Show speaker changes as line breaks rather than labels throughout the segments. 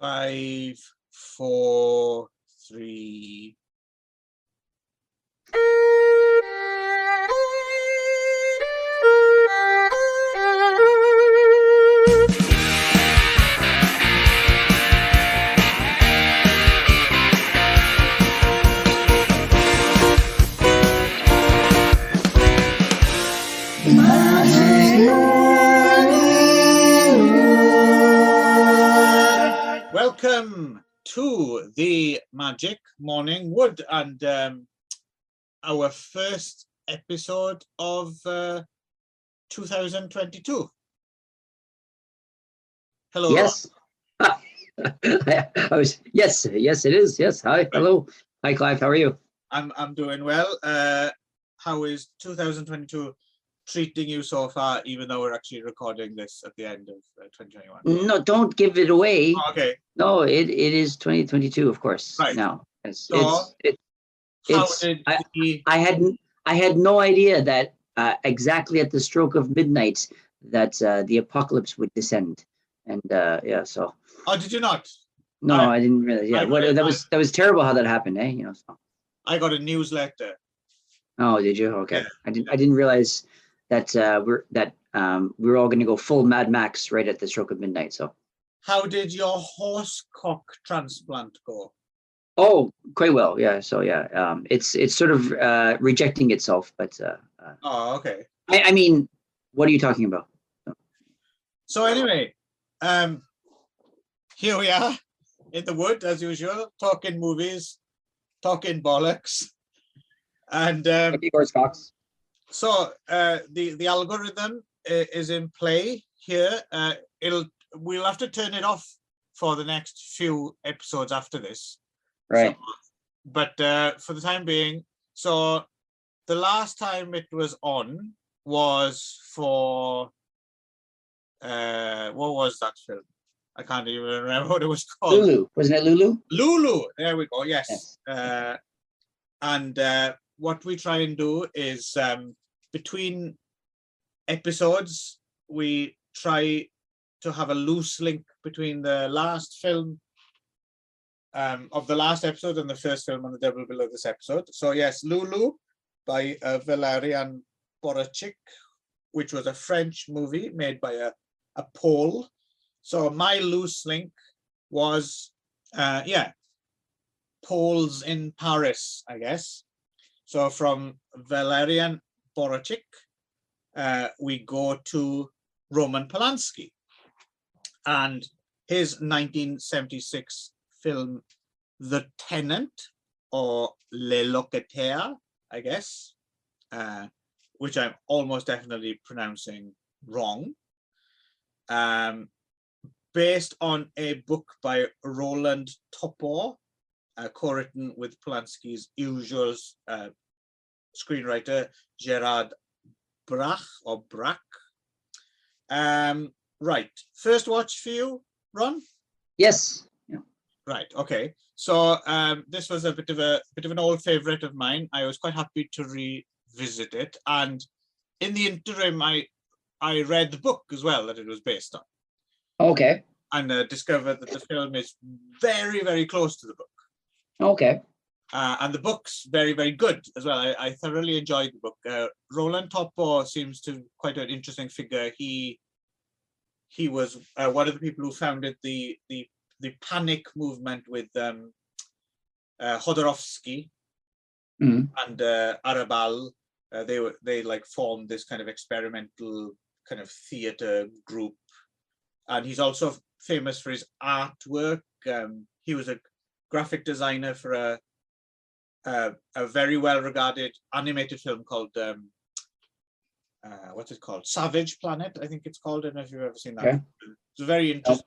5, 4, 3. Welcome to the Magic Morning Wood and our first episode of 2022. Hello.
Yes. Yes, it is. Yes. Hi. Hello. Hi, Clive. How are you?
I'm doing well. How is 2022 treating you so far, even though we're actually recording this at the end of 2021?
No, don't give it away.
Oh, okay.
No, it is 2022, of course.
Right.
Now, I had no idea that exactly at the stroke of midnight that the apocalypse would descend, and yeah. So.
Oh, did you not?
No, I didn't really. Yeah. That was terrible how that happened, eh? You know. So.
I got a newsletter.
Oh, did you? Okay.
Yeah.
I didn't realize that we were all going to go full Mad Max right at the stroke of midnight. So. How
did your horse cock transplant go?
Oh, quite well. Yeah. So yeah, it's sort of rejecting itself, but.
Oh, okay.
I mean, what are you talking about?
So anyway, here we are in the wood as usual, talking movies, talking bollocks, and so the algorithm is in play here. We'll have to turn it off for the next few episodes after this,
right?
So, but for the time being, so the last time it was on was for what was that film? I can't even remember what it was called.
Lulu, wasn't it Lulu?
Lulu, there we go. Yes. And what we try and do is between episodes, we try to have a loose link between the last film of the last episode and the first film on the double bill of this episode. So yes, Lulu by Valerian Borachik, which was a French movie made by a Pole. So my loose link was, Poles in Paris, I guess. So from Valerian Borachik, we go to Roman Polanski and his 1976 film, The Tenant, or Le Locataire, I guess, which I'm almost definitely pronouncing wrong. Based on a book by Roland Topor, co-written with Polanski's usual screenwriter Gerard Brach or Brack. Right, first watch for you, Ron?
Yes. Yeah.
Right. Okay. So this was a bit of an old favorite of mine. I was quite happy to revisit it, and in the interim, I read the book as well that it was based on.
Okay.
And discovered that the film is very, very close to the book.
Okay.
And the book's very, very good as well. I thoroughly enjoyed the book. Roland Topor seems to be quite an interesting figure. He was one of the people who founded the panic movement with Jodorowsky and Arabal. They like formed this kind of experimental kind of theater group. And he's also famous for his artwork. He was a graphic designer for a very well-regarded animated film called what's it called? Savage Planet, I think it's called. I don't know if you've ever seen that. Okay. It's a very interesting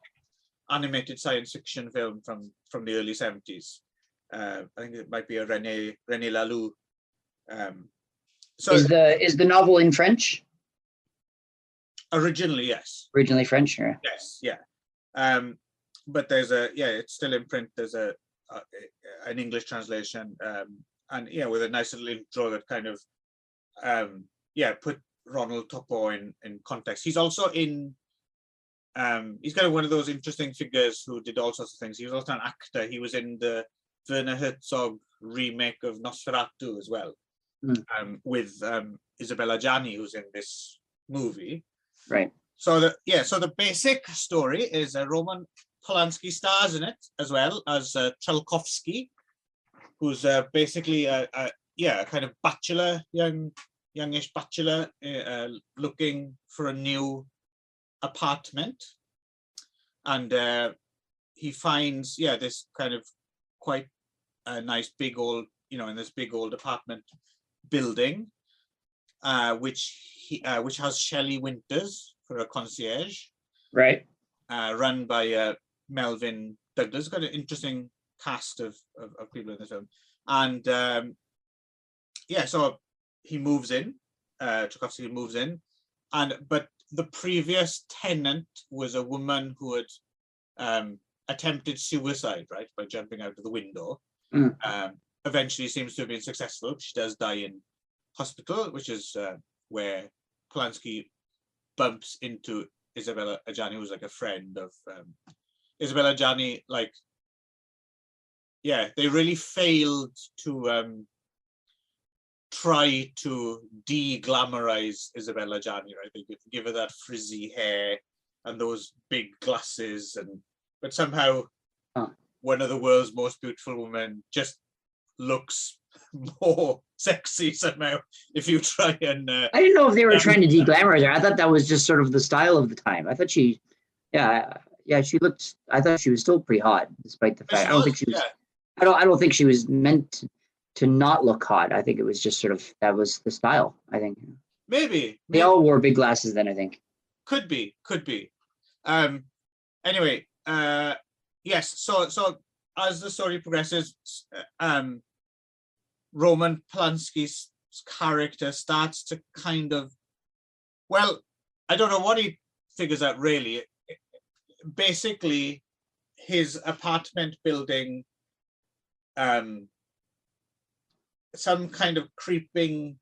animated science fiction film from the early 70s. I think it might be a René Laloux.
So is the novel in French?
Originally, yes.
Originally French, yeah.
Yes, yeah. But there's it's still in print. There's an English translation, and with a nice little intro that kind of put Ronald Topor in context. He's also in he's kind of one of those interesting figures who did all sorts of things. He was also an actor. He was in the Werner Herzog remake of Nosferatu as well, with Isabella Gianni, who's in this movie.
Right.
So the basic story is Roman Polanski stars in it, as well as Tchaikovsky, who's basically a kind of bachelor, youngish bachelor, looking for a new apartment, and he finds this kind of quite a nice big old, in this big old apartment building, which has Shelley Winters for a concierge,
right?
Run by Melvyn Douglas. Got an interesting cast of people in this film, and so he moves in. Tchaikovsky moves in, but the previous tenant was a woman who had attempted suicide, right, by jumping out of the window. Eventually seems to have been successful. She does die in hospital, which is where Polanski bumps into Isabella Gianni, who's like a friend of Isabella Gianni. Like, they really failed to try to de-glamorize Isabella Gianni, right? They give her that frizzy hair and those big glasses, but somehow one of the world's most beautiful women just looks more sexy somehow if you try and
I didn't know if they were trying to de-glamorize her. I thought that was just sort of the style of the time. I thought she looked, I thought she was still pretty hot, despite the fact I don't think she was I don't think she was meant to not look hot. I think it was just sort of, that was the style, I think.
Maybe
they all wore big glasses then, I think.
Could be. Anyway, yes, so as the story progresses, Roman Polanski's character starts to kind of, well, I don't know what he figures out really. Basically, his apartment building, some kind of creeping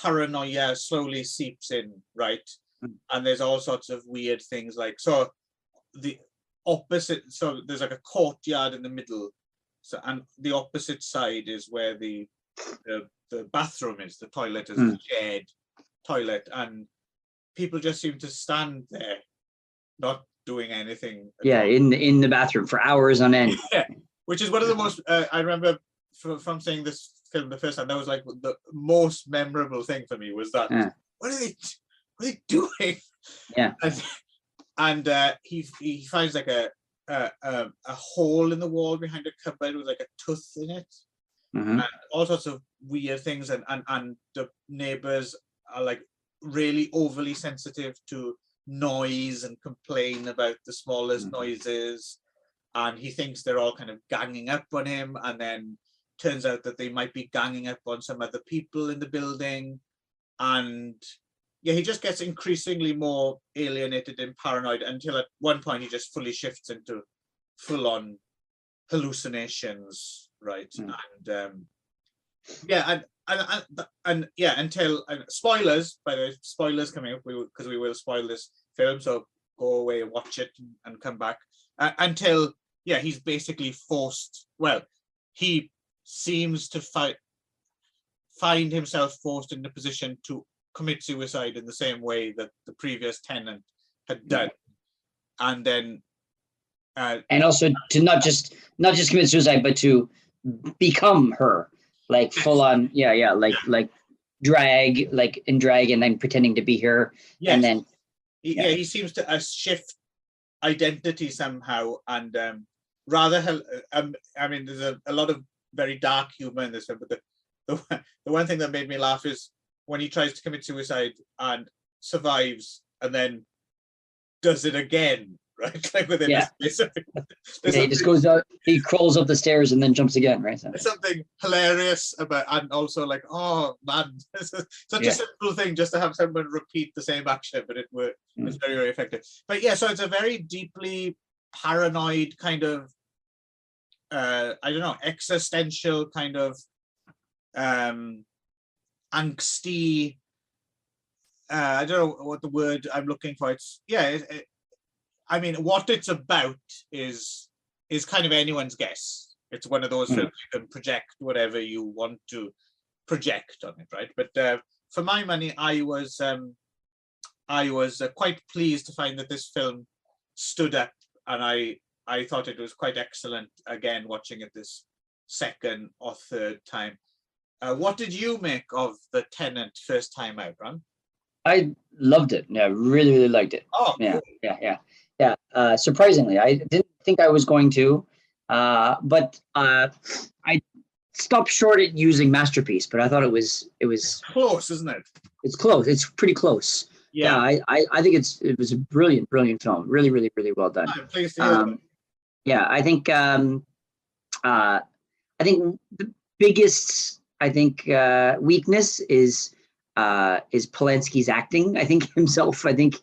paranoia slowly seeps in, right? And there's all sorts of weird things, like, so the opposite, so there's like a courtyard in the middle, so, and the opposite side is where the bathroom is. The toilet is a shared toilet, and people just seem to stand there not doing anything
in the bathroom for hours on end.
Which is one of the most I remember from seeing this film the first time, that was like the most memorable thing for me, was that what are they doing? And he finds like a hole in the wall behind a cupboard with like a tooth in it, and all sorts of weird things, and the neighbors are like really overly sensitive to noise and complain about the smallest noises, and he thinks they're all kind of ganging up on him, and then turns out that they might be ganging up on some other people in the building, and he just gets increasingly more alienated and paranoid, until at one point he just fully shifts into full-on hallucinations, right? Until spoilers, by the way, spoilers coming up, because we will spoil this film, so go away and watch it and come back, until he's basically forced, well, he seems to find himself forced in a position to commit suicide in the same way that the previous tenant had done, and then
and also to not just commit suicide, but to become her, like full on, like drag, and then pretending to be her, and then
he seems to shift identity somehow, and rather I mean, there's a lot of very dark humor in this film, but the one thing that made me laugh is when he tries to commit suicide and survives, and then does it again, right? Like within
he just goes out, he crawls up the stairs and then jumps again, right? So.
There's something hilarious about, and also like, oh man, such a simple thing just to have someone repeat the same action, but it worked. It's very, very effective. But so it's a very deeply paranoid kind of, I don't know, existential kind of angsty, I don't know what the word I'm looking for. It's I mean, what it's about is kind of anyone's guess. It's one of those films you can project whatever you want to project on it, right? But for my money, I was quite pleased to find that this film stood up, and I thought it was quite excellent. Again, watching it this second or third time. What did you make of the Tenant first time out, Ron?
I loved it. Yeah, really, really liked it.
Oh,
yeah,
cool.
yeah. Surprisingly, I didn't think I was going to, but I stopped short at using masterpiece. But I thought it was
close, isn't it?
It's close. It's pretty close. Yeah, I think it was a brilliant film. Really, really, really well done.
I'm pleased to hear that.
Yeah, I think the biggest weakness is Polanski's acting. I think himself. I think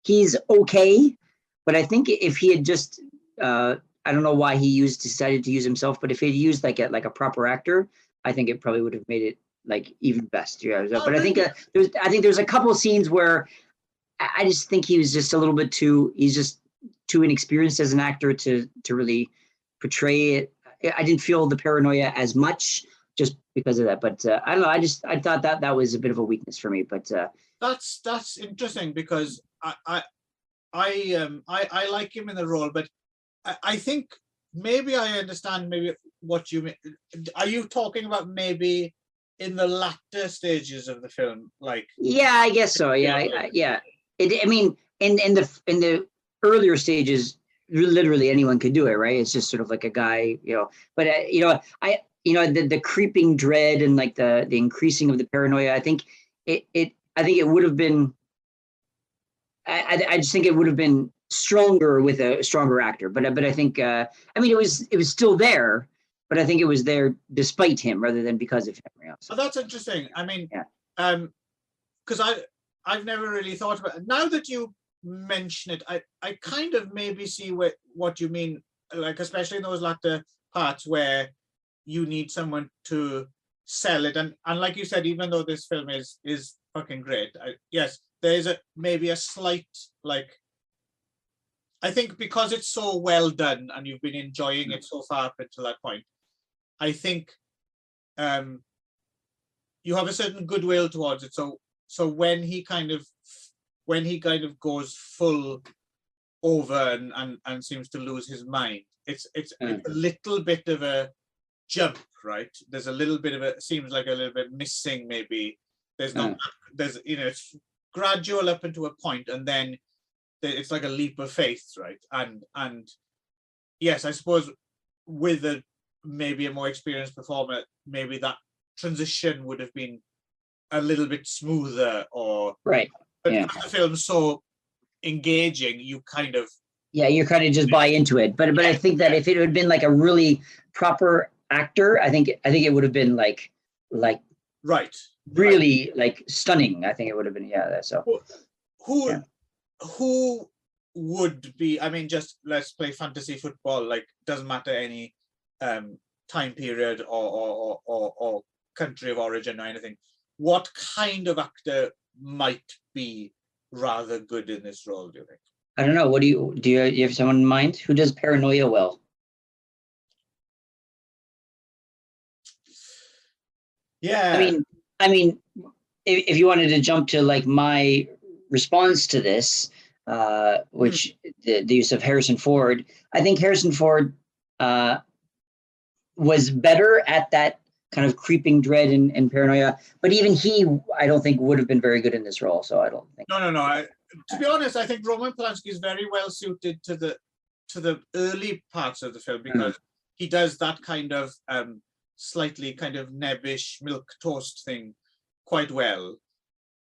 he's okay, but I think if he had just I don't know why he decided to use himself, but if he had used like a proper actor, I think it probably would have made it like even best. Yeah, but I think there's a couple of scenes where I just think he was just a little bit he's just too inexperienced as an actor to really portray it. I didn't feel the paranoia as much just because of that, but I don't know. I thought that was a bit of a weakness for me, but
that's interesting because I like him in the role, but I think maybe I understand maybe what you mean. Are you talking about maybe in the latter stages of the film, like? Yeah,
I guess so. Yeah, yeah. I mean, in the earlier stages, literally anyone could do it, right? It's just sort of like a guy, But the creeping dread and like the increasing of the paranoia. I think it would have been. I just think it would have been stronger with a stronger actor, but I think it was still there, but I think it was there despite him rather than because of him.
So that's interesting. I mean, because I've never really thought about it. Now that you mention it, I kind of maybe see what you mean, like especially in those latter parts where you need someone to sell it, and like you said, even though this film is fucking great, yes, there's maybe a slight like. I think because it's so well done and you've been enjoying it so far up until that point, I think you have a certain goodwill towards it. So when he kind of goes full over and seems to lose his mind, it's a little bit of a jump, right? There's a little bit of seems like a little bit missing maybe. It's gradual up into a point, and then it's like a leap of faith, right? And yes, I suppose with maybe a more experienced performer, maybe that transition would have been a little bit smoother, or
right.
But the film's so engaging, you kind of
just buy into it. But I think that if it had been like a really proper actor, I think it would have been like
right,
really like stunning. I think it would have been So
who would be? I mean, just let's play fantasy football. Like, doesn't matter any time period or country of origin or anything. What kind of actor might be rather good in this role, do you think?
I don't know. What do you have someone in mind who does paranoia well?
Yeah.
I mean, if you wanted to jump to like my response to this, which the use of Harrison Ford, I think Harrison Ford was better at that kind of creeping dread and paranoia, but even he, I don't think would have been very good in this role. So I don't think.
No. To be honest, I think Roman Polanski is very well suited to the early parts of the film because he does that kind of slightly kind of nebbish milk toast thing quite well,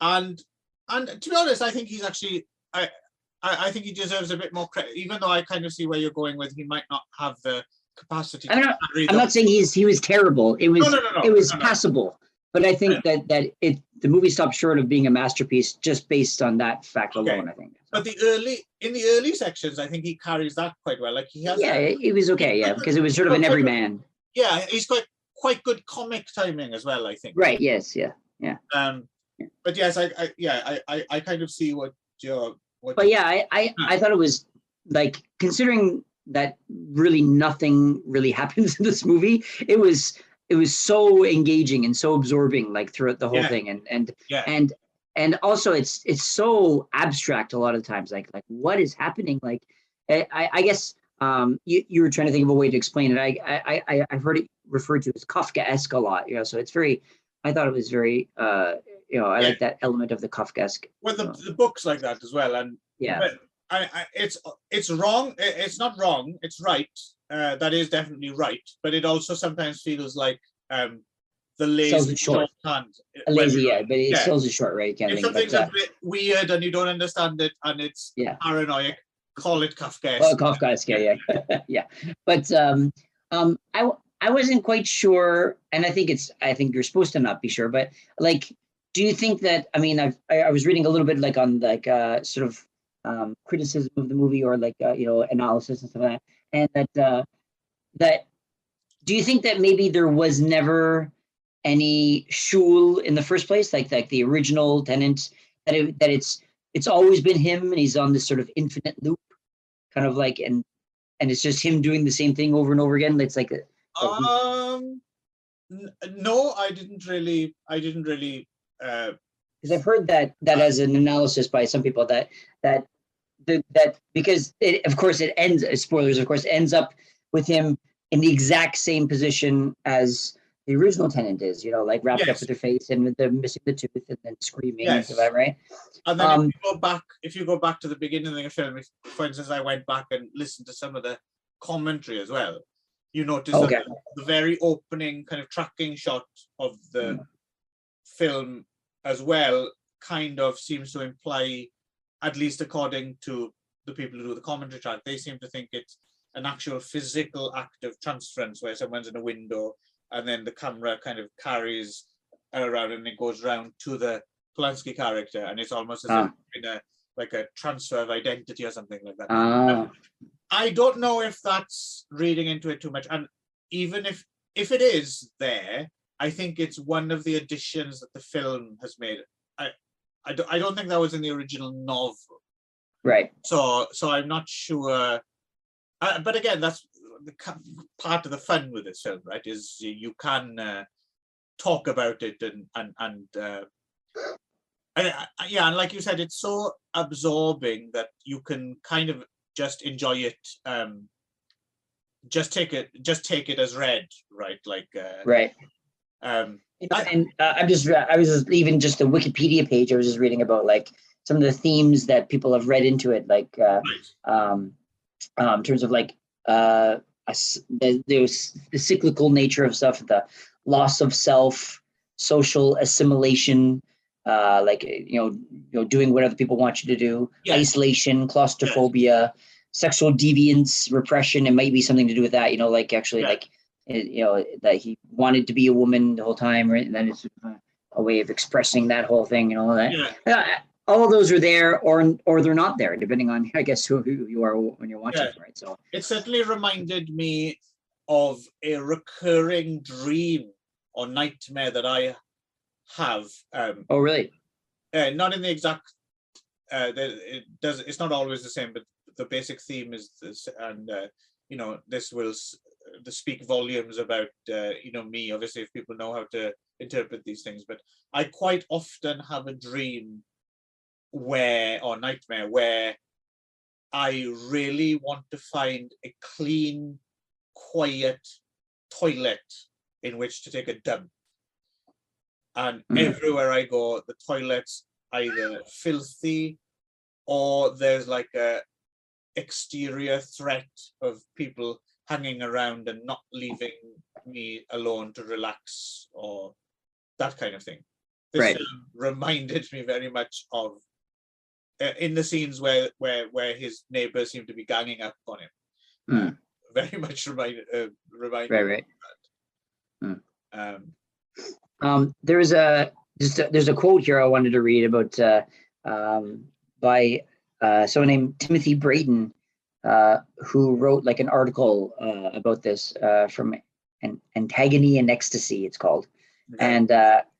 and to be honest, I think he's actually I think he deserves a bit more credit, even though I kind of see where you're going with he might not have the capacity.
I'm not saying he was terrible. It was it was passable, but I think that the movie stopped short of being a masterpiece just based on that fact alone. I think.
But in the early sections, I think he carries that quite well. Like he has.
Yeah, it was okay. Yeah, because it was sort of an everyman.
Yeah, he's quite good comic timing as well, I think.
Right. Yes. Yeah.
But yes, I kind of see what you're
But yeah, I thought it was like, considering that really nothing really happens in this movie, it was so engaging and so absorbing, like throughout the whole thing, and also it's so abstract a lot of times, like what is happening, like I guess you were trying to think of a way to explain it. I've heard it referred to as Kafkaesque a lot, so it's very, I thought it was very I like that element of the Kafkaesque.
Well, the book's like that as well, and but it's wrong. It's not wrong. It's right. That is definitely right. But it also sometimes feels like the lazy shorthand.
Lazy, but it sells it short, right?
If something's a bit weird and you don't understand it, and it's paranoid, call it Kafkaesque.
Well, Kafkaesque, yeah. But I wasn't quite sure, and I think you're supposed to not be sure, but like, do you think that, I mean, I was reading a little bit like on like sort of criticism of the movie, or like analysis and stuff like that, and that do you think that maybe there was never any shul in the first place, like the original Tenant, that it's always been him, and he's on this sort of infinite loop, kind of like, and it's just him doing the same thing over and over again? It's like
no, I didn't really
because I've heard that as an analysis by some people, that because it, of course, it ends, spoilers, of course, it ends up with him in the exact same position as the original Tenant is, like wrapped up with her face and with the missing the tooth and then screaming and stuff, right?
And then if you go back to the beginning of the film, for instance, I went back and listened to some of the commentary as well. You notice that the very opening kind of tracking shot of the film as well kind of seems to imply, at least according to the people who do the commentary track, they seem to think it's an actual physical act of transference where someone's in a window and then the camera kind of carries around and it goes round to the Polanski character, and it's almost as if in a transfer of identity or something like that. I don't know if that's reading into it too much, and even if it is there, I think it's one of the additions that the film has made. I don't think that was in the original novel,
right?
So I'm not sure. But again, that's part of the fun with this film, right? Is you can talk about it and like you said, it's so absorbing that you can kind of just enjoy it. Just take it as read, right? Like
right. I was just even just the Wikipedia page. I was just reading about like some of the themes that people have read into it, like in terms of like the cyclical nature of stuff, the loss of self, social assimilation, like doing what other people want you to do, isolation, claustrophobia, sexual deviance, repression. It might be something to do with that, like actually like that he wanted to be a woman the whole time, right? And then it's a way of expressing that whole thing and all that. All of those are there, or they're not there, depending on, I guess, who you are when you're watching, right? So
it certainly reminded me of a recurring dream or nightmare that I have.
Oh, really?
Not in the exact. It's not always the same, but the basic theme is this, and this will speak volumes about me. Obviously, if people know how to interpret these things, but I quite often have a dream nightmare where I really want to find a clean, quiet toilet in which to take a dump. And everywhere I go, the toilet's either filthy or there's like a exterior threat of people hanging around and not leaving me alone to relax or that kind of thing. This reminded me very much of in the scenes where his neighbors seem to be ganging up on him. Very much reminded me of that.
There's a quote here I wanted to read about by someone named Timothy Brayton, who wrote like an article about this from Antagony and Ecstasy, it's called. And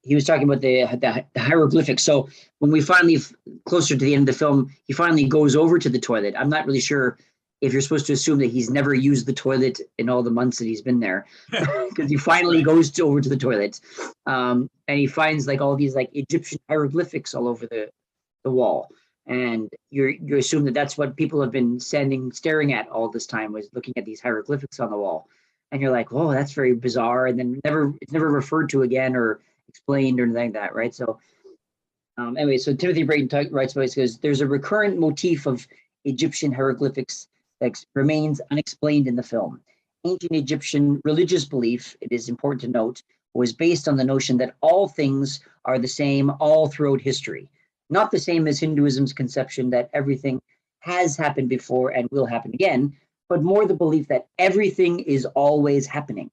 he was talking about the hieroglyphics. So when we finally, closer to the end of the film, he finally goes over to the toilet. I'm not really sure if you're supposed to assume that he's never used the toilet in all the months that he's been there, because he finally goes over to the toilet, and he finds like all these like Egyptian hieroglyphics all over the wall. And you assume that that's what people have been staring at all this time, was looking at these hieroglyphics on the wall. And you're like, oh, that's very bizarre. And then it's never referred to again or explained or anything like that, right? So anyway, so Timothy Brayton writes about it, because there's a recurrent motif of Egyptian hieroglyphics that remains unexplained in the film. Ancient Egyptian religious belief, it is important to note, was based on the notion that all things are the same all throughout history. Not the same as Hinduism's conception that everything has happened before and will happen again, but more the belief that everything is always happening.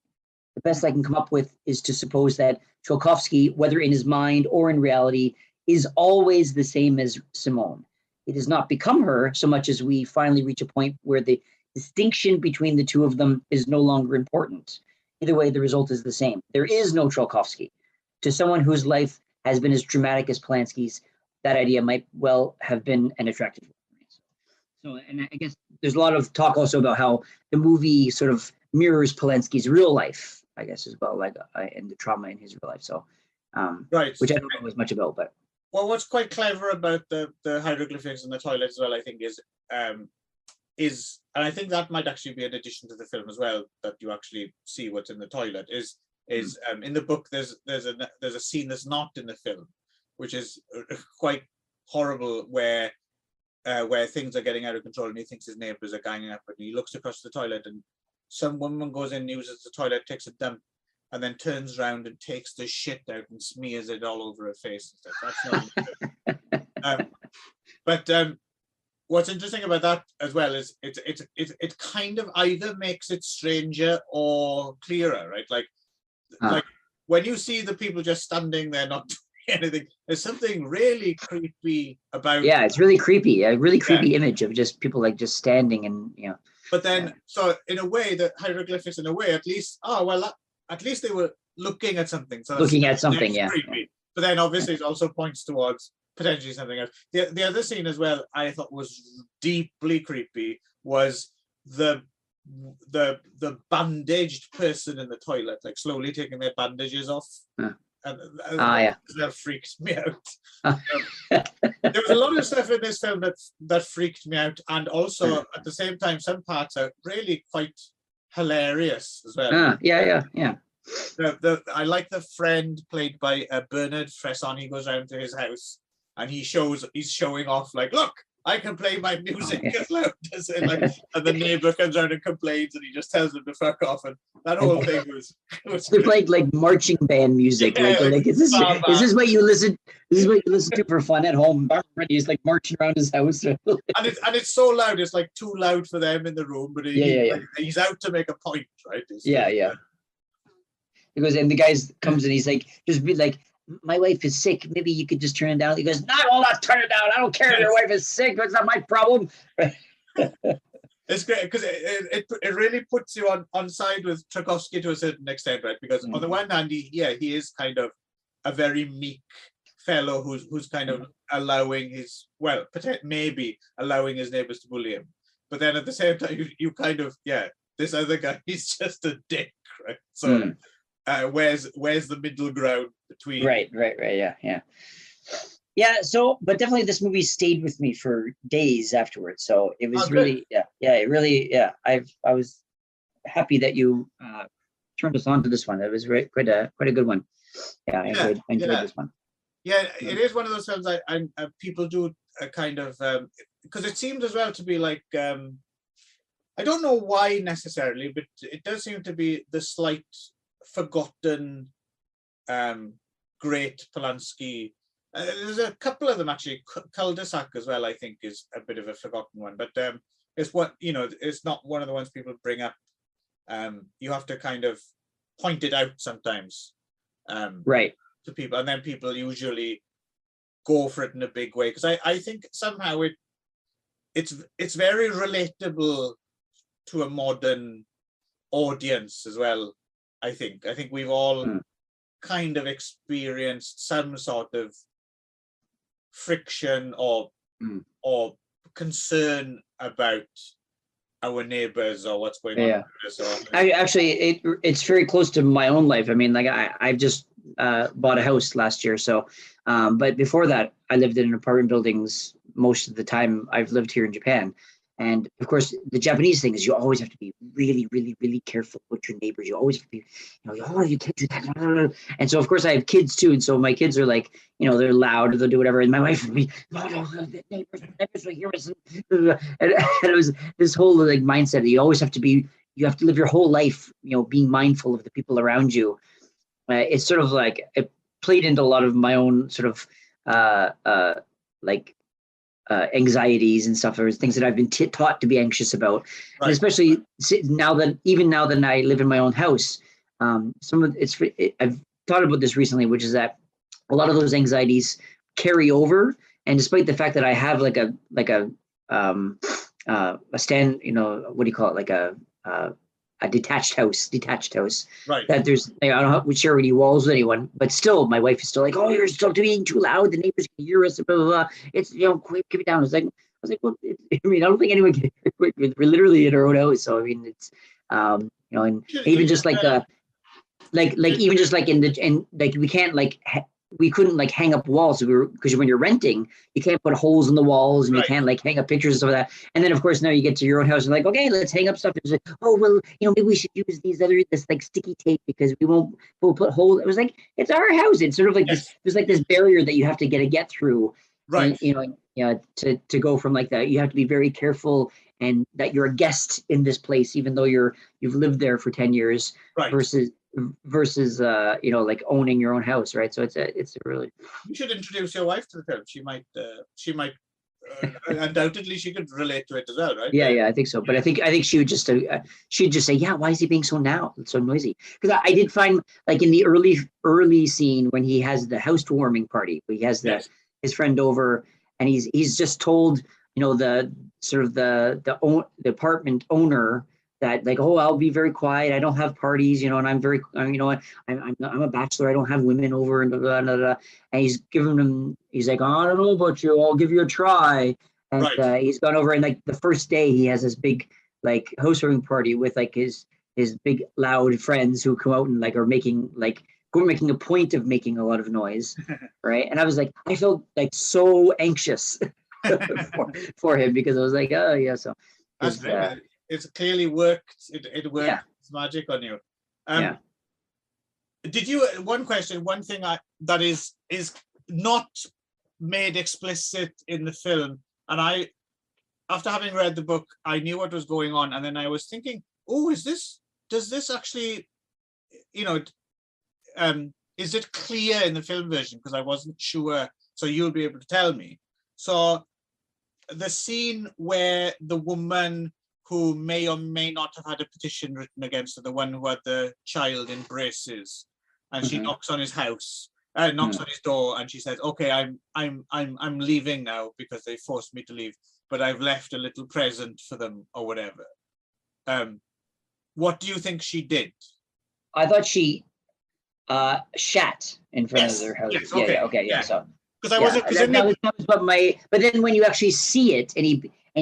The best I can come up with is to suppose that Tchaikovsky, whether in his mind or in reality, is always the same as Simone. It does not become her so much as we finally reach a point where the distinction between the two of them is no longer important. Either way, the result is the same. There is no Tchaikovsky. To someone whose life has been as dramatic as Polanski's, that idea might well have been an attractive one. So, and I guess there's a lot of talk also about how the movie sort of mirrors Polanski's real life, I guess, as well, like and the trauma in his real life. So,
right,
which I don't know as much about, but
well, what's quite clever about the hieroglyphics in the toilet as well, I think, is, and I think that might actually be an addition to the film as well, that you actually see what's in the toilet. Is in the book there's a scene that's not in the film, which is quite horrible, where things are getting out of control, and he thinks his neighbors are ganging up, and he looks across the toilet, and some woman goes in, uses the toilet, takes a dump, and then turns around and takes the shit out and smears it all over her face and stuff. That's not but what's interesting about that as well is it kind of either makes it stranger or clearer, right? Like when you see the people just standing there not doing anything, there's something really creepy about.
Yeah, it's really creepy. A really creepy image of just people like just standing and
But then, so in a way, the hieroglyphics, in a way, at least they were looking at something. So
looking at something, yeah.
Creepy. But then obviously it also points towards potentially something else. The other scene as well, I thought was deeply creepy, was the bandaged person in the toilet, like slowly taking their bandages off. That freaks me out. There was a lot of stuff in this film that freaked me out, and also at the same time, some parts are really quite hilarious as well.
Yeah.
I like the friend played by Bernard Fresson. He goes around to his house and he's showing off, like, look, I can play my music as loud as it, like, and the neighbor comes around and complains, and he just tells him to fuck off, and that whole thing was
they played like marching band music. Like is this what you listen? This is what you listen to for fun at home? He's like marching around his house, and
it's so loud. It's like too loud for them in the room, but he's out to make a point, right?
Yeah. He goes, and the guy comes and he's like, just be like, my wife is sick. Maybe you could just turn it down. He goes, no, I'll not turn it down. I don't care if your wife is sick. That's not my problem.
It's great because it really puts you on side with Tchaikovsky to a certain extent, right? Because on the one hand, he is kind of a very meek fellow who's kind of allowing his maybe allowing his neighbors to bully him. But then at the same time, you kind of this other guy, he's just a dick, right? So. Where's the middle ground between? Right.
Yeah. So, but definitely, this movie stayed with me for days afterwards. So it was I was happy that you turned us on to this one. It was quite a good one. Yeah, I enjoyed this one.
Yeah, it is one of those films I people do a kind of because it seemed as well to be like I don't know why necessarily, but it does seem to be the slight forgotten great Polanski. There's a couple of them actually. Cul-de-sac as well, I think, is a bit of a forgotten one, but it's it's not one of the ones people bring up. You have to kind of point it out sometimes,
right,
to people, and then people usually go for it in a big way, because I think somehow it's very relatable to a modern audience as well. I think we've all kind of experienced some sort of friction or concern about our neighbors or what's going on.
It's very close to my own life. I mean, like I've just bought a house last year, so but before that I lived in apartment buildings most of the time I've lived here in Japan. And of course, the Japanese thing is you always have to be really, really, really careful with your neighbors. You always have to be, oh, you can't do that. And so, of course, I have kids too. And so my kids are like, they're loud or they'll do whatever. And my wife would be, no, the neighbors will hear us. And it was this whole like mindset that you always have to be, you have to live your whole life, being mindful of the people around you. It's sort of like, it played into a lot of my own sort of anxieties and stuff, or things that I've been taught to be anxious about. Right. And especially now that I live in my own house, I've thought about this recently, which is that a lot of those anxieties carry over. And despite the fact that I have like a stand, what do you call it? Like a detached house,
right?
That there's, I don't share any walls with anyone, but still, my wife is still like, "Oh, you're still being too loud. The neighbors can hear us." Blah blah blah. It's keep it down. I was like, well, I don't think anyone can. We're literally in our own house, so I mean, it's and even just like even just like we can't we couldn't hang up walls because when you're renting, you can't put holes in the walls and you can't hang up pictures and stuff like that. And then of course now you get to your own house and okay, let's hang up stuff. It's like, oh well, maybe we should use this sticky tape because we'll put holes. It was like, it's our house. It's sort of like this. There's like this barrier that you have to get through.
Right.
And, to go from like that, you have to be very careful and that you're a guest in this place, even though you've lived there for 10 years, right, versus like owning your own house, right? So it's a really.
You should introduce your wife to the film. She might undoubtedly she could relate to it as well, right?
Yeah, I think so. But I think she would just she'd just say, yeah, why is he being so noisy? Because I did find like in the early scene when he has the housewarming party, he has his friend over and he's just told the sort of the apartment owner that I'll be very quiet. I don't have parties, and I'm very, I'm a bachelor. I don't have women over and blah, blah, blah. And he's like, oh, I don't know about you. I'll give you a try. And he's gone over and the first day he has this big housewarming party with his big loud friends who come out and are making a point of making a lot of noise, right? And I was I felt so anxious for him because I was like, oh yeah, so.
That's great. It's clearly worked. It worked its magic on you. Did you? One thing that is not made explicit in the film, and I, after having read the book, I knew what was going on, and then I was thinking, oh, does this actually, is it clear in the film version? Because I wasn't sure, so you'll be able to tell me. So the scene where the woman who may or may not have had a petition written against her, the one who had the child in braces, and she knocks on his house, knocks on his door, and she says, "Okay, I'm leaving now because they forced me to leave, but I've left a little present for them or whatever." What do you think she did?
I thought she shat in front of their house.
Yes, okay.
So
because I wasn't.
But then when you actually see it, and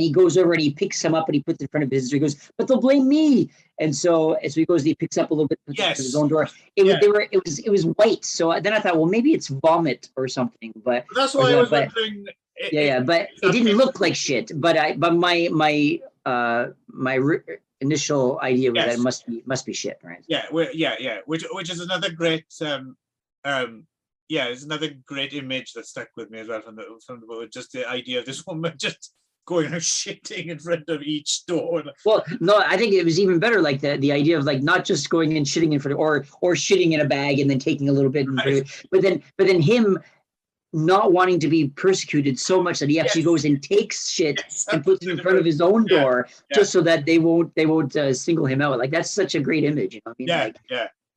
he goes over and he picks him up and he puts it in front of his sister. He goes, "But they'll blame me." And so as he goes, he picks up a little bit, puts it to his own door. It was white. So then I thought, well, maybe it's vomit or something. But
that's why I was wondering.
But it didn't look like shit. But my initial idea was that it must be shit, right?
Which is another great it's another great image that stuck with me as well from the book. Just the idea of this woman just going out shitting in front of each door.
Well, no, I think it was even better, the idea of not just going and shitting in front of, or shitting in a bag and then taking a little bit, but then him not wanting to be persecuted so much that he actually goes and takes shit and puts it in front of his own door just so that they won't single him out. That's such a great image.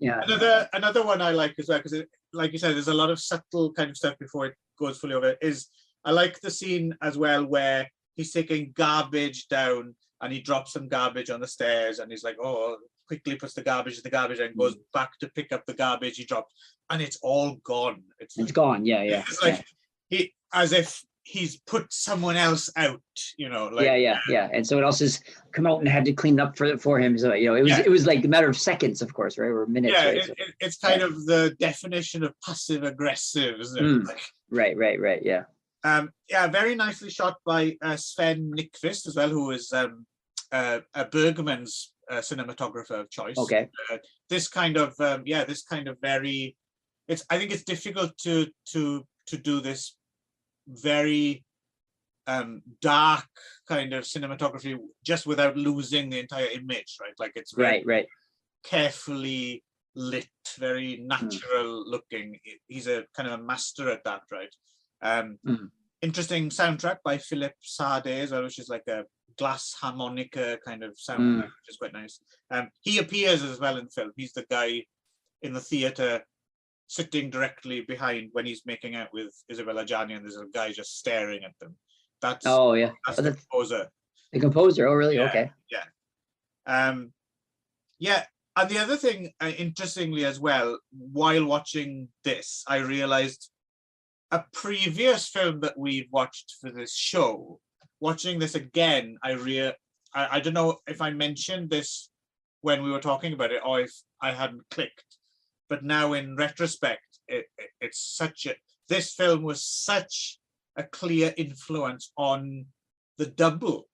Another one I like as well, because like you said, there's a lot of subtle kind of stuff before it goes fully over. Is I like the scene as well where he's taking garbage down and he drops some garbage on the stairs, and he's like, oh, quickly puts the garbage in the garbage and goes back to pick up the garbage he dropped, and it's all gone. It's like,
gone. Yeah.
It's like he, as if he's put someone else out, you know, like
yeah. And someone else has come out and had to clean up for him. So, you know, it was like a matter of seconds, of course, right? Or minutes.
Yeah,
right?
It's kind of the definition of passive aggressive, isn't it? Like,
right. Yeah.
Very nicely shot by Sven Nykvist as well, who is Bergman's cinematographer of choice.
Okay.
This kind of very, I think it's difficult to do this very dark kind of cinematography just without losing the entire image, right? Like it's very carefully lit, very natural looking. He's a kind of a master at that, right? Interesting soundtrack by Philip Sade as well, which is like a glass harmonica kind of sound, which is quite nice. He appears as well in the film. He's the guy in the theater sitting directly behind when he's making out with Isabella Gianni, and there's a guy just staring at them. That's the composer.
The composer. Oh, really?
Yeah,
okay.
Yeah. And the other thing, interestingly as well, while watching this, I realized a previous film that we've watched for this show. Watching this again, I don't know if I mentioned this when we were talking about it, or if I hadn't clicked. But now, in retrospect, this film was such a clear influence on The Double.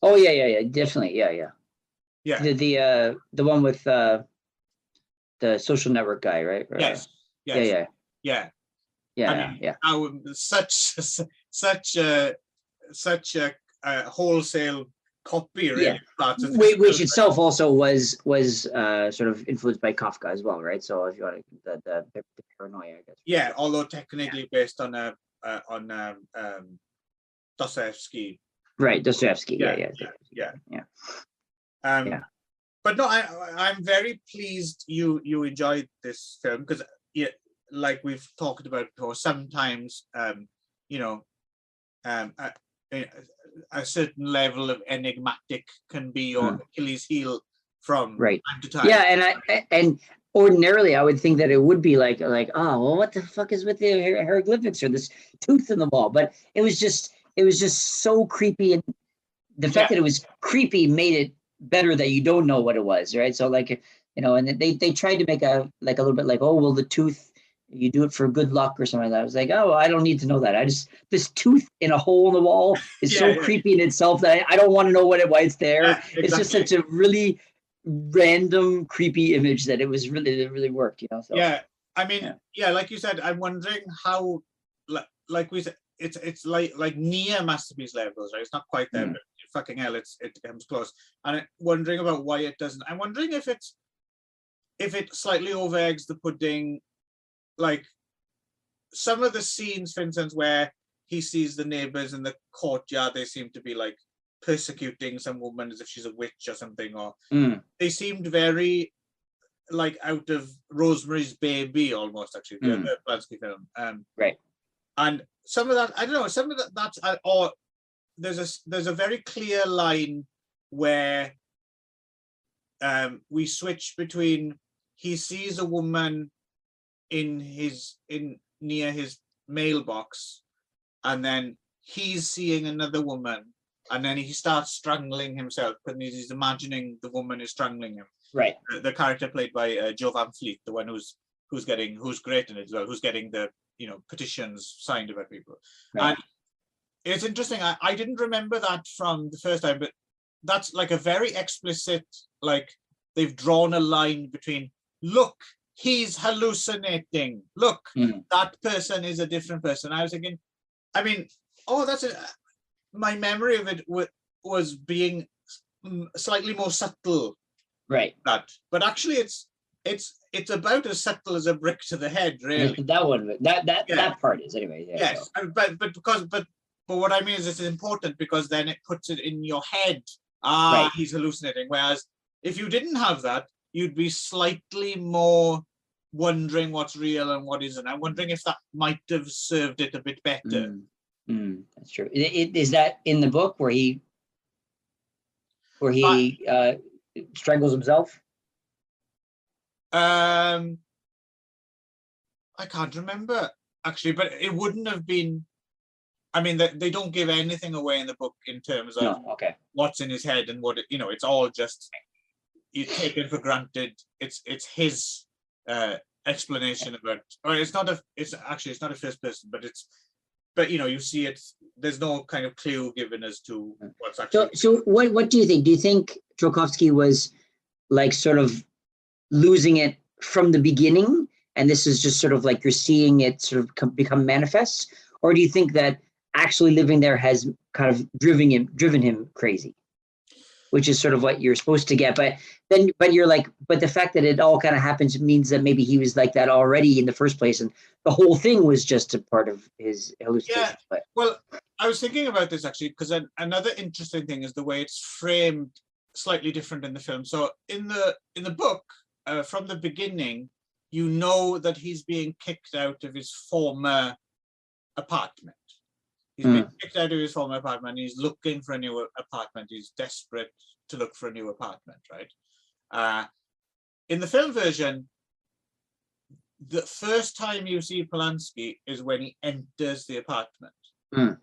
Oh yeah, definitely, yeah. The one with the Social Network guy, right?
Yes.
Yeah.
Such a wholesale copy, really.
Which itself also was sort of influenced by Kafka as well, right? So if you want the paranoia, I guess.
Yeah, although technically based on Dostoevsky.
Right, Dostoevsky. Yeah.
But no, I'm very pleased you enjoyed this film, because like we've talked about before, sometimes a certain level of enigmatic can be your Achilles heel from time to time.
Yeah, and ordinarily I would think that it would be like, oh, well, what the fuck is with the hieroglyphics or this tooth in the wall? But it was just so creepy, and the fact that it was creepy made it better that you don't know what it was, right? So like, and they tried to make a little bit like, oh, well, the tooth, you do it for good luck or something like that. I was like, oh, I don't need to know that. This tooth in a hole in the wall is so creepy in itself that I don't want to know why it's there. Exactly. It's just such a really random, creepy image that it really worked, So.
Yeah, I mean, like you said, I'm wondering how, like we said, it's like near masterpiece levels, right? It's not quite there, but fucking hell, it comes close. And I'm wondering about why it doesn't. I'm wondering if it slightly over eggs the pudding. Like some of the scenes, for instance, where he sees the neighbors in the courtyard, they seem to be like persecuting some woman as if she's a witch or something, or they seemed very like out of Rosemary's Baby almost, actually, the Polanski film.
Right.
And some of that, I don't know, some of that's or there's a very clear line where we switch between he sees a woman near his mailbox, and then he's seeing another woman, and then he starts strangling himself, and he's imagining the woman is strangling him.
Right.
The character played by Joe Van Fleet, the one who's great in it as well, who's getting the petitions signed about people. Right. And it's interesting. I didn't remember that from the first time, but that's like a very explicit, like they've drawn a line between, look, he's hallucinating. Look, that person is a different person. I was thinking, I mean, my memory of it was being slightly more subtle.
Right.
But actually, it's about as subtle as a brick to the head, really.
That part is anyway. Yeah,
yes, so. but what I mean is it's important because then it puts it in your head. Right. He's hallucinating. Whereas if you didn't have that, you'd be slightly more wondering what's real and what isn't. I'm wondering if that might have served it a bit better.
That's true. Is that in the book where he where he strangles himself?
I can't remember actually, but it wouldn't have been. I mean, they don't give anything away in the book in terms of what's in his head and what it's all just you take it for granted. It's his explanation about, or it's not a first person, but you see it. There's no kind of clue given as to what's actually.
So what do you think? Do you think Tarkovsky was like sort of losing it from the beginning, and this is just sort of like you're seeing it sort of become manifest, or do you think that actually living there has kind of driven him crazy, which is sort of what you're supposed to get? But you're like, but the fact that it all kind of happens means that maybe he was like that already in the first place, and the whole thing was just a part of his hallucination.
Yeah. Well, I was thinking about this actually, because another interesting thing is the way it's framed slightly different in the film. So in the book, from the beginning, you know that he's being kicked out of his former apartment. He's been kicked out of his former apartment. He's looking for a new apartment. He's desperate to look for a new apartment, right? In the film version, the first time you see Polanski is when he enters the apartment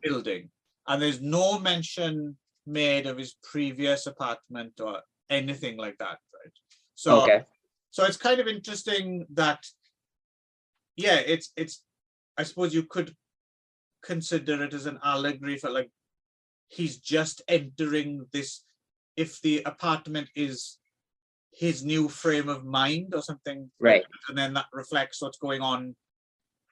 building, and there's no mention made of his previous apartment or anything like that, right? So, so it's kind of interesting that, it's. I suppose you could consider it as an allegory for like he's just entering this. If the apartment is his new frame of mind or something,
right?
And then that reflects what's going on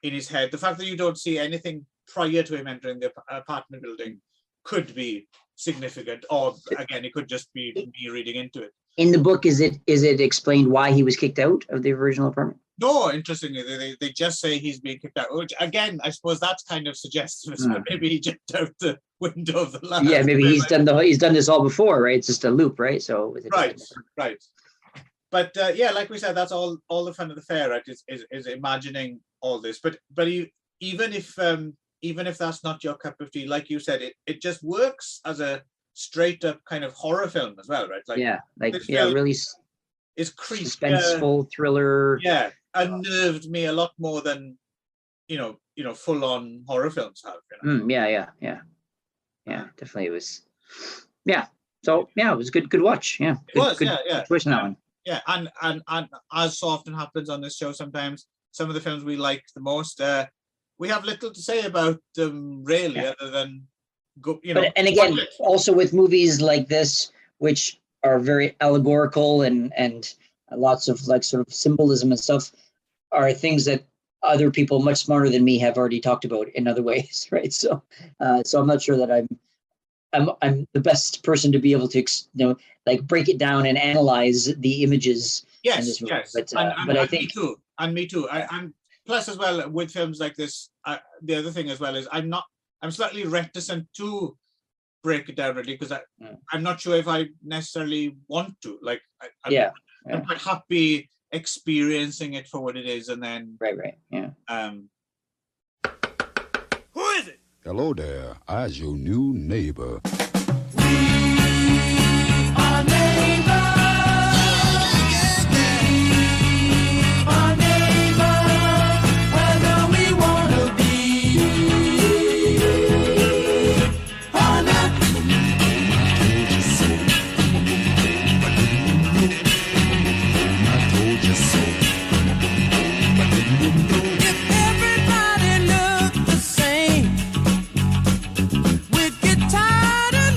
in his head. The fact that you don't see anything prior to him entering the apartment building could be significant, or again, it could just be me reading into it.
In the book, is it explained why he was kicked out of the original apartment?
No, interestingly, they just say he's being kicked out, which again, I suppose that's kind of suggestive. But maybe he jumped out the window of the lab.
Yeah, maybe he's done this all before, right? It's just a loop, right? So
right. But like we said, that's all the fun of the fair, right? Is imagining all this. But even if that's not your cup of tea, like you said, it just works as a straight up kind of horror film as well, right?
Really.
It's creepy,
suspenseful thriller.
Yeah, unnerved me a lot more than full on horror films have.
Definitely it was. Yeah, so it was good watch. Yeah, good choice on that one.
Yeah, and as so often happens on this show, sometimes some of the films we like the most, we have little to say about them really, other than
But, and again, also with movies like this, which are very allegorical and lots of like sort of symbolism and stuff, are things that other people much smarter than me have already talked about in other ways, right? So I'm not sure that I'm the best person to be able to break it down and analyze the images.
Yes,
in this movie.
yes,
but
and
I think
me too. I'm plus as well with films like this. The other thing as well is I'm slightly reticent to break it down really, because I'm not sure if I necessarily want to. Like, I'm quite happy experiencing it for what it is, and then
Who is it? Hello there, I's your new neighbor.
Tired of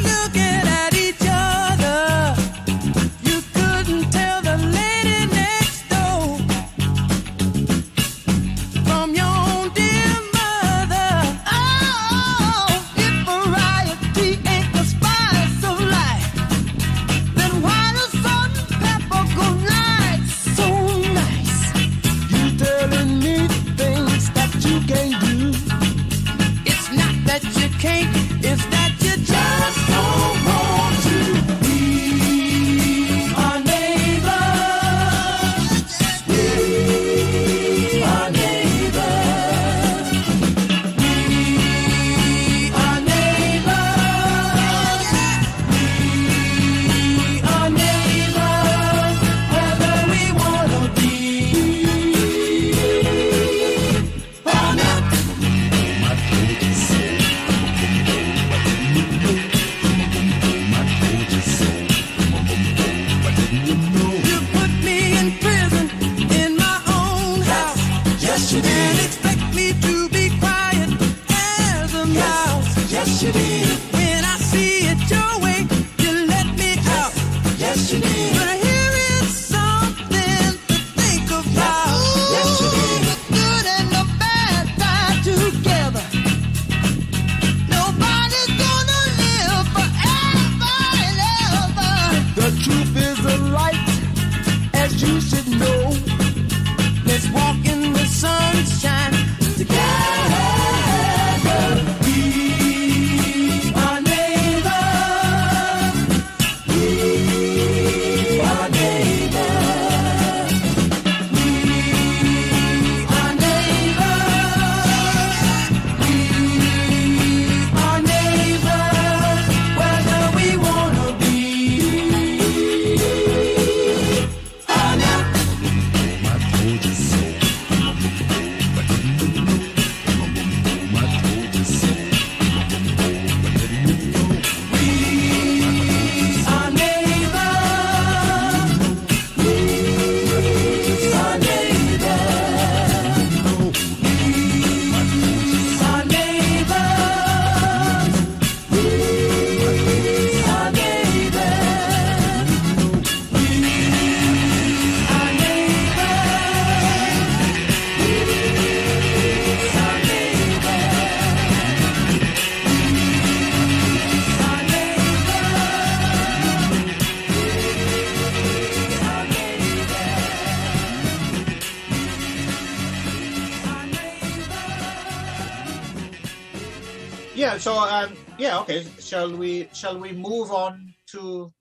Yeah. So yeah. Okay. Shall we move on to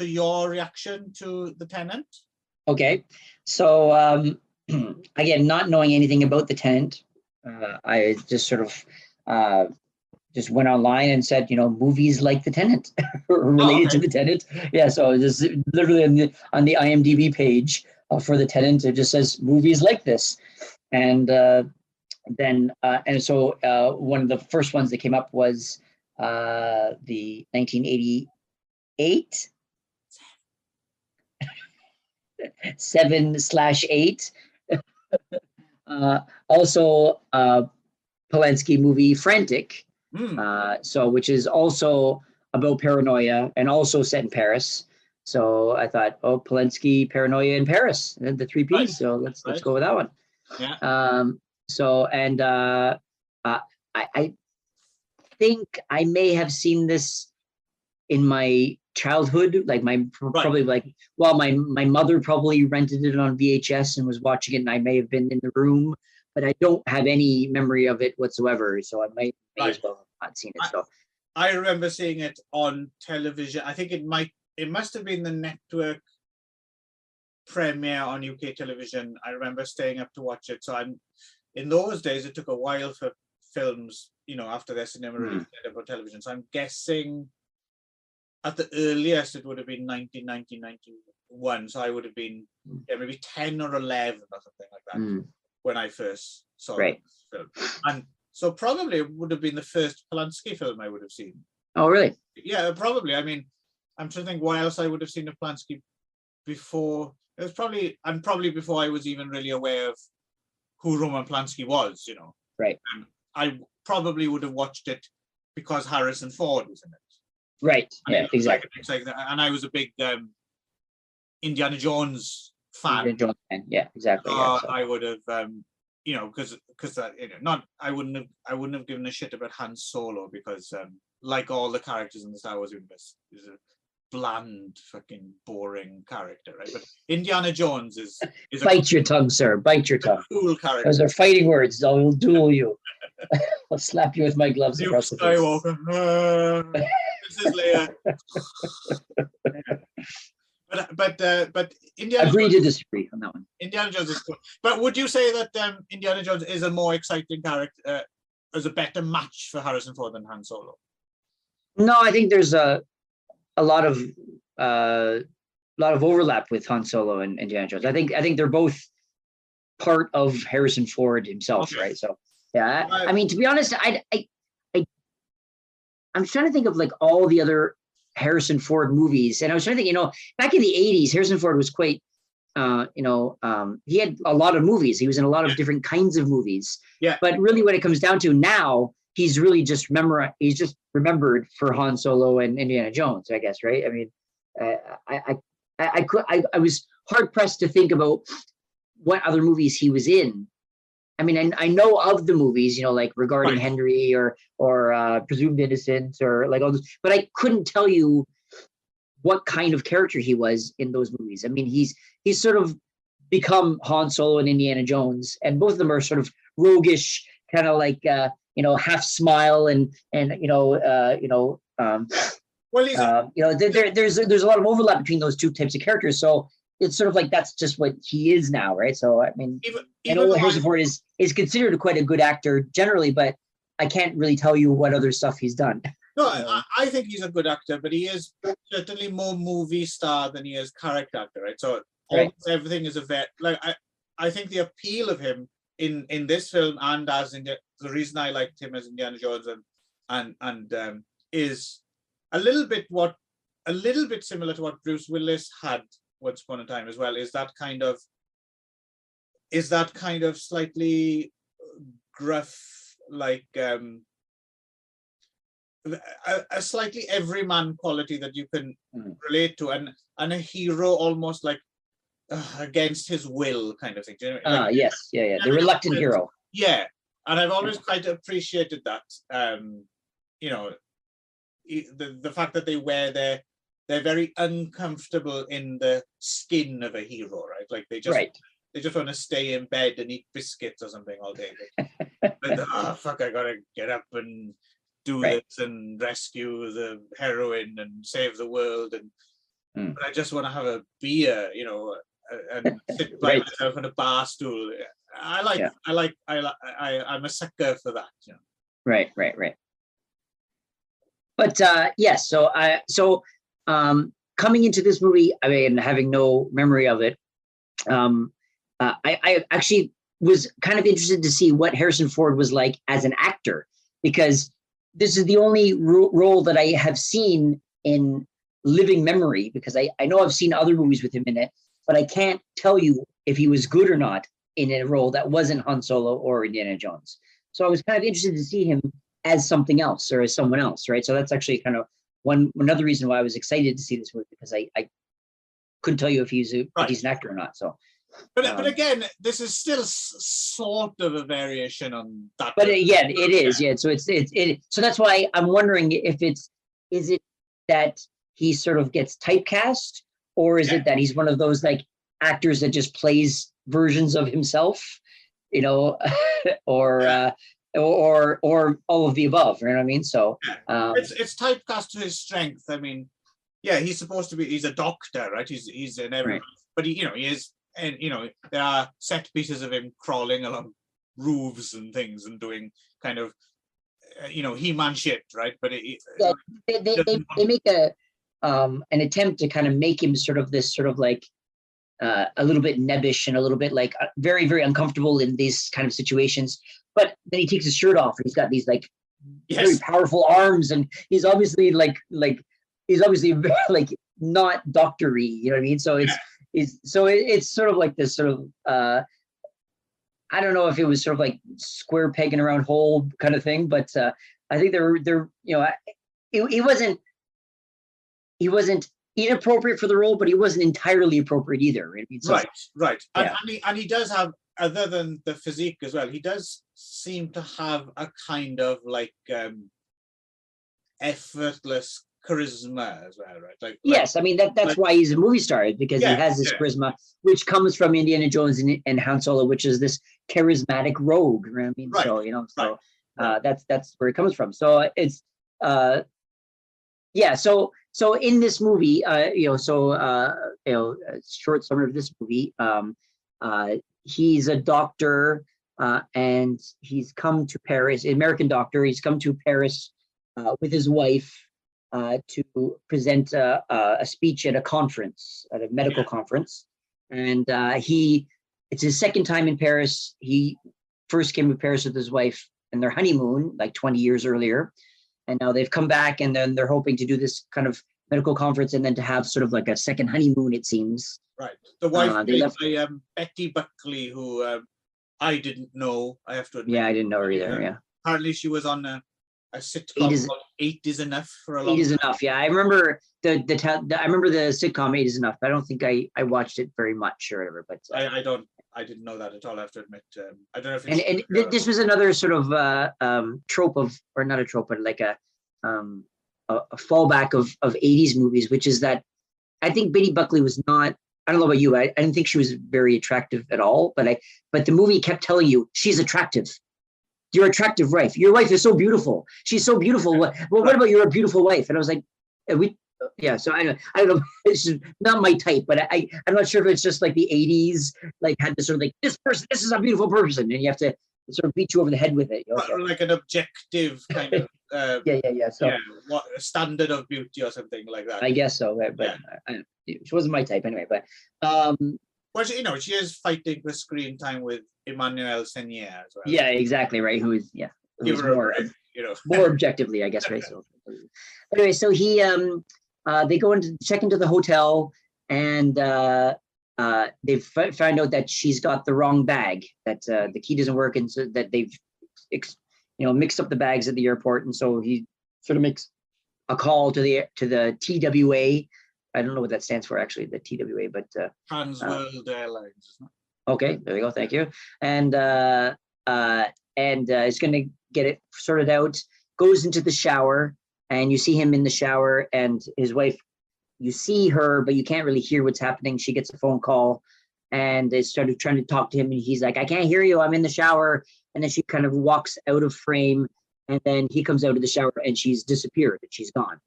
your reaction to the Tenant?
Okay. So again, not knowing anything about the Tenant, I just sort of just went online and said, movies like the Tenant related to the Tenant. Yeah. So just literally on the IMDb page for the Tenant, it just says movies like this, and so one of the first ones that came up was the 1988 7/8. Also, Polanski movie Frantic, which is also about paranoia and also set in Paris. So I thought, Polanski, paranoia in Paris, and the three Ps. Right. So let's go with that one.
Yeah.
I think I may have seen this in my childhood, like probably like, well, my mother probably rented it on VHS and was watching it, and I may have been in the room, but I don't have any memory of it whatsoever. So I may as well have not seen it. So
I remember seeing it on television. I think it must have been the network premiere on UK television. I remember staying up to watch it. So in those days, it took a while for films, after their cinema release on television. So I'm guessing at the earliest it would have been 1991. So I would have been maybe 10 or 11 or something like that when I first saw the film. And so probably it would have been the first Polanski film I would have seen.
Oh, really?
Yeah, probably. I mean, I'm trying to think what else I would have seen of Polanski before. It was probably before I was even really aware of who Roman Polanski was,
Right.
I probably would have watched it because Harrison Ford was in it.
Right. Yeah, exactly.
And I was a big Indiana Jones fan.
Indiana Jones fan. Yeah, exactly.
I would have, because I wouldn't have given a shit about Han Solo because, like all the characters in the Star Wars universe, is a bland, fucking boring character, right? But Indiana Jones is
bite your tongue, sir. Bite your tongue.
Cool character.
Those are fighting words. I will duel you. I'll slap you with my gloves across the face.
Skywalker. This is Leia. But Indiana
agree
Jones,
to disagree on that one.
Indiana Jones is cool. But would you say that Indiana Jones is a more exciting character, as a better match for Harrison Ford than Han Solo?
No, I think there's a lot of overlap with Han Solo and Indiana Jones. I think they're both part of Harrison Ford himself, right? So yeah, I mean, to be honest, I'm trying to think of like all the other Harrison Ford movies, and I was trying to think, back in the 80s, Harrison Ford was quite, he had a lot of movies. He was in a lot of different kinds of movies.
Yeah.
But really, when it comes down to now, he's really just remembered for Han Solo and Indiana Jones, I guess, right? I mean, I was hard pressed to think about what other movies he was in. I mean, I know of the movies, like Regarding Henry or Presumed Innocent or like all those, but I couldn't tell you what kind of character he was in those movies. I mean, he's sort of become Han Solo and Indiana Jones, and both of them are sort of roguish, kind of like half smile and well, there's a lot of overlap between those two types of characters. So it's sort of like that's just what he is now, right? So I mean, Harrison Ford is considered quite a good actor generally, but I can't really tell you what other stuff he's done.
No, I think he's a good actor, but he is certainly more movie star than he is character actor, right? So everything is I think the appeal of him in this film and the reason I liked him as Indiana Jones and is a little bit similar to what Bruce Willis had once upon a time as well, is that kind of slightly gruff, like a slightly everyman quality that you can relate to, and a hero almost like against his will kind of thing. Do you know?
Yes, yeah. The reluctant hero.
Yeah, and I've always quite appreciated that. The fact that they're very uncomfortable in the skin of a hero, right? Like they just want to stay in bed and eat biscuits or something all day. But fuck, I gotta get up and do this and rescue the heroine and save the world, and but I just want to have a beer, you know, and sit by myself on a bar stool. I'm a sucker for that, you know.
Right. But yes, so coming into this movie, I mean, having no memory of it, I actually was kind of interested to see what Harrison Ford was like as an actor, because this is the only role that I have seen in living memory, because I know I've seen other movies with him in it, but I can't tell you if he was good or not in a role that wasn't Han Solo or Indiana Jones. So I was kind of interested to see him as something else or as someone else, right? So that's actually kind of another reason why I was excited to see this movie, because I couldn't tell you if he's an actor or not. So,
but again, this is still sort of a variation on that.
But again, it is, yeah. So so that's why I'm wondering if is it that he sort of gets typecast, or is it that he's one of those like actors that just plays versions of himself, you know, or all of the above, you know what I mean? So
it's typecast to his strength. I mean, yeah, he's supposed to be, he's a doctor, right? He's in every, but he is, and you know, there are set pieces of him crawling along roofs and things and doing kind of, He-Man shit, right? But
they make an attempt to kind of make him sort of this sort of like a little bit nebbish and a little bit like very, very uncomfortable in these kind of situations. But then he takes his shirt off and he's got these like very powerful arms, and he's obviously like not doctor-y, you know what I mean? So it's sort of like this sort of I don't know if it was sort of like square peg in a round hole kind of thing, but I think they're he wasn't inappropriate for the role, but he wasn't entirely appropriate either. I mean, so,
right. Yeah. And he does have, other than the physique as well, he does seem to have a kind of like effortless charisma as well, right?
Yes, I mean that's why he's a movie star, because he has this charisma, which comes from Indiana Jones and Han Solo, which is this charismatic rogue. You know what I mean? So that's where it comes from. So it's So in this movie, short summary of this movie, he's a doctor, and he's come to Paris, an American doctor. He's come to Paris with his wife to present a speech at a conference, at a medical conference. And it's his second time in Paris. He first came to Paris with his wife in their honeymoon, like 20 years earlier. And now they've come back, and then they're hoping to do this kind of medical conference, and then to have sort of like a second honeymoon, it seems.
Right. The wife by Betty Buckley, who I didn't know, I have to admit.
Yeah, I didn't know her either, yeah.
Apparently she was on a sitcom called 8 is Enough for a long time.
8 is Enough, yeah. I remember the sitcom 8 is Enough. I don't think I watched it very much or whatever, but
I didn't know that at all, I have to admit. I don't know if
it's... And this was another sort of trope of, or not a trope, but like a fallback of 80s movies, which is that I think Betty Buckley was not, I don't know about you, I didn't think she was very attractive at all, but the movie kept telling you, she's attractive. Your attractive wife. Your wife is so beautiful. She's so beautiful. What about your beautiful wife? And I was like, so I don't know. It's just not my type, but I'm not sure if it's just like the 80s, like had this sort of like, this is a beautiful person, and you have to sort of beat you over the head with it.
Okay. Like an objective kind of
So
what a standard of beauty or something like that.
I guess so, but she wasn't my type anyway. But
well, she is fighting for screen time with Emmanuel Senier as well.
Yeah, exactly right. Who is more objectively, I guess, right? So anyway, so he they go check into the hotel, and they find out that she's got the wrong bag, that the key doesn't work, and so that they've mixed up the bags at the airport, and so he sort of makes a call to the TWA. I don't know what that stands for, actually, the TWA, but
Trans World Airlines.
Okay, there we go. Thank you. And he's going to get it sorted out. Goes into the shower, and you see him in the shower, and his wife. You see her, but you can't really hear what's happening. She gets a phone call, and they started trying to talk to him, and he's like, "I can't hear you. I'm in the shower." And then she kind of walks out of frame, and then he comes out of the shower and she's disappeared and she's gone.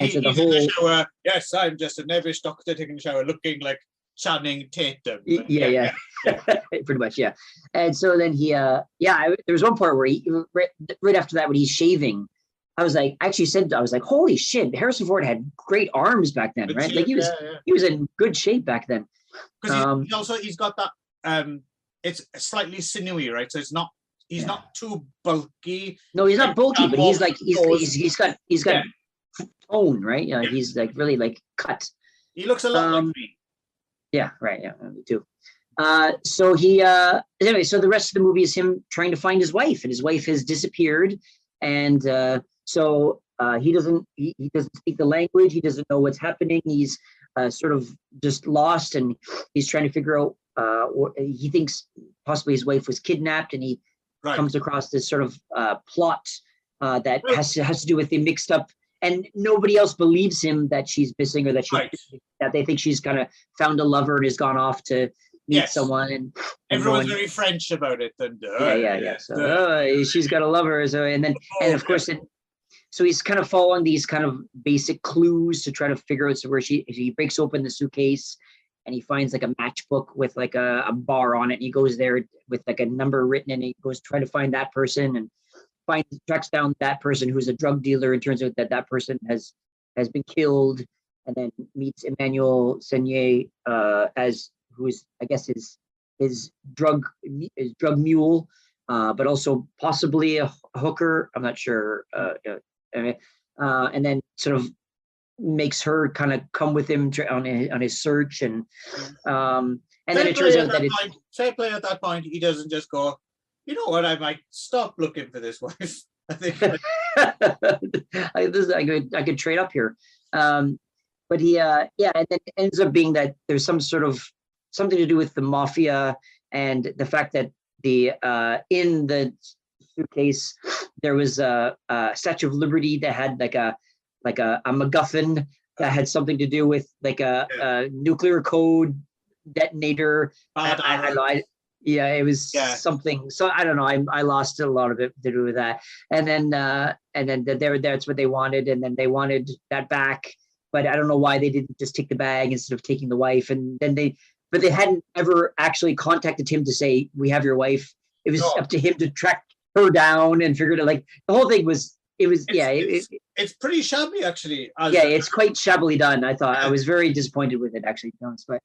And so the
he's
whole
in the shower. Yes, I'm just a nervous doctor taking a shower, looking like Channing Tatum.
Yeah. Pretty much, yeah. And so then there was one part where he right after that when he's shaving, I was like, holy shit, Harrison Ford had great arms back then, right? Like he was in good shape back then.
Because he's got that it's slightly sinewy, right? So he's not too bulky.
No, he's not bulky, but he's got tone, right? Yeah, he's like really like cut.
He looks a lot like me.
Yeah, right. Yeah, me too. So he anyway, so the rest of the movie is him trying to find his wife, and his wife has disappeared, and so he doesn't speak the language. He doesn't know what's happening. He's sort of just lost, and he's trying to figure out. He thinks possibly his wife was kidnapped, and he comes across this sort of plot that has to do with the mixed up. And nobody else believes him that she's missing, or that that they think she's kind of found a lover and has gone off to meet someone. And
everyone's very French about it. And
So she's got a lover. So and of course, so he's kind of following these kind of basic clues to try to figure out where he breaks open the suitcase and he finds like a matchbook with like a bar on it. And he goes there with like a number written, and he goes try to find that person and tracks down that person who's a drug dealer, and turns out that person has been killed, and then meets Emmanuel Senier as who is, I guess, his drug mule, but also possibly a hooker. I'm not sure. And then sort of makes her kind of come with him on his search, and then it turns out that it's
fair play at that point. He doesn't just go, you know what, I might stop looking for this wife. I think
I could trade up here. But he and then it ends up being that there's something to do with the mafia, and the fact that the in the suitcase there was a Statue of Liberty that had like a MacGuffin that had something to do with like a nuclear code detonator. It was something. So I don't know. I lost a lot of it to do with that. And then that's what they wanted, and then they wanted that back. But I don't know why they didn't just take the bag instead of taking the wife. And then they hadn't ever actually contacted him to say, we have your wife. It was up to him to track her down and figure it out. Like the whole thing was. It's
pretty shabby actually.
It's quite shabbily done. I thought I was very disappointed with it actually, to be honest. But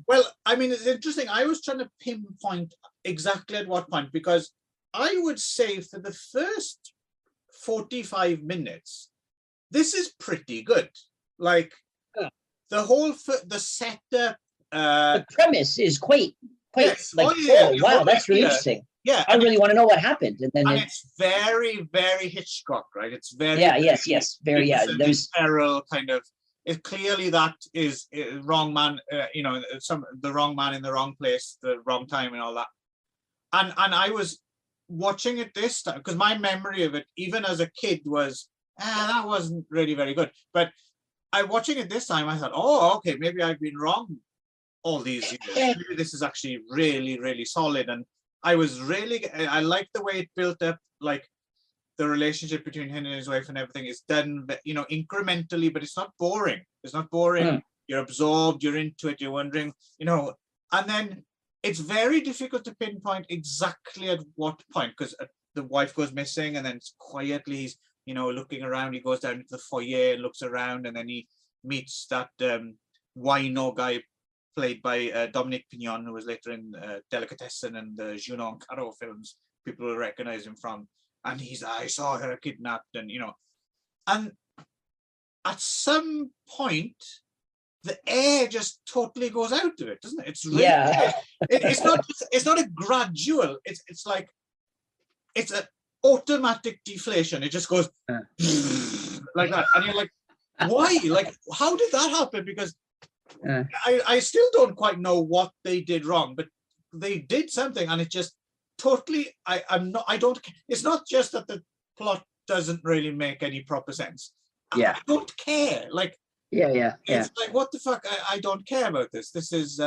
well, I mean, it's interesting. I was trying to pinpoint exactly at what point, because I would say for the first 45 minutes, this is pretty good. Like the whole setup.
The premise is quite wow, that's really interesting.
Yeah,
I really want to know what happened, and
it's very, very Hitchcock, right? It's very
very
There's feral kind of. It clearly that is wrong man, the wrong man in the wrong place, the wrong time, and all that. And I was watching it this time because my memory of it, even as a kid, was that wasn't really very good. But I watching it this time, I thought, oh, okay, maybe I've been wrong all these years. Maybe this is actually really, really solid. And I like the way it built up, like the relationship between him and his wife and everything is done, incrementally, but it's not boring. It's not boring. You're absorbed, you're into it, you're wondering, and then it's very difficult to pinpoint exactly at what point, because the wife goes missing, and then quietly he's, looking around, he goes down into the foyer and looks around, and then he meets that wino guy played by Dominic Pignon, who was later in Delicatessen and the Juno and Caro films people will recognize him from. And I saw her kidnapped, and and at some point the air just totally goes out of it, doesn't it? It's really, it's not a gradual. It's like it's an automatic deflation. It just goes like that, and you're like, why? Like, how did that happen? Because I still don't quite know what they did wrong, but they did something, and it just. Totally, it's not just that the plot doesn't really make any proper sense. I don't care. Like, it's like, what the fuck? I don't care about this. This is,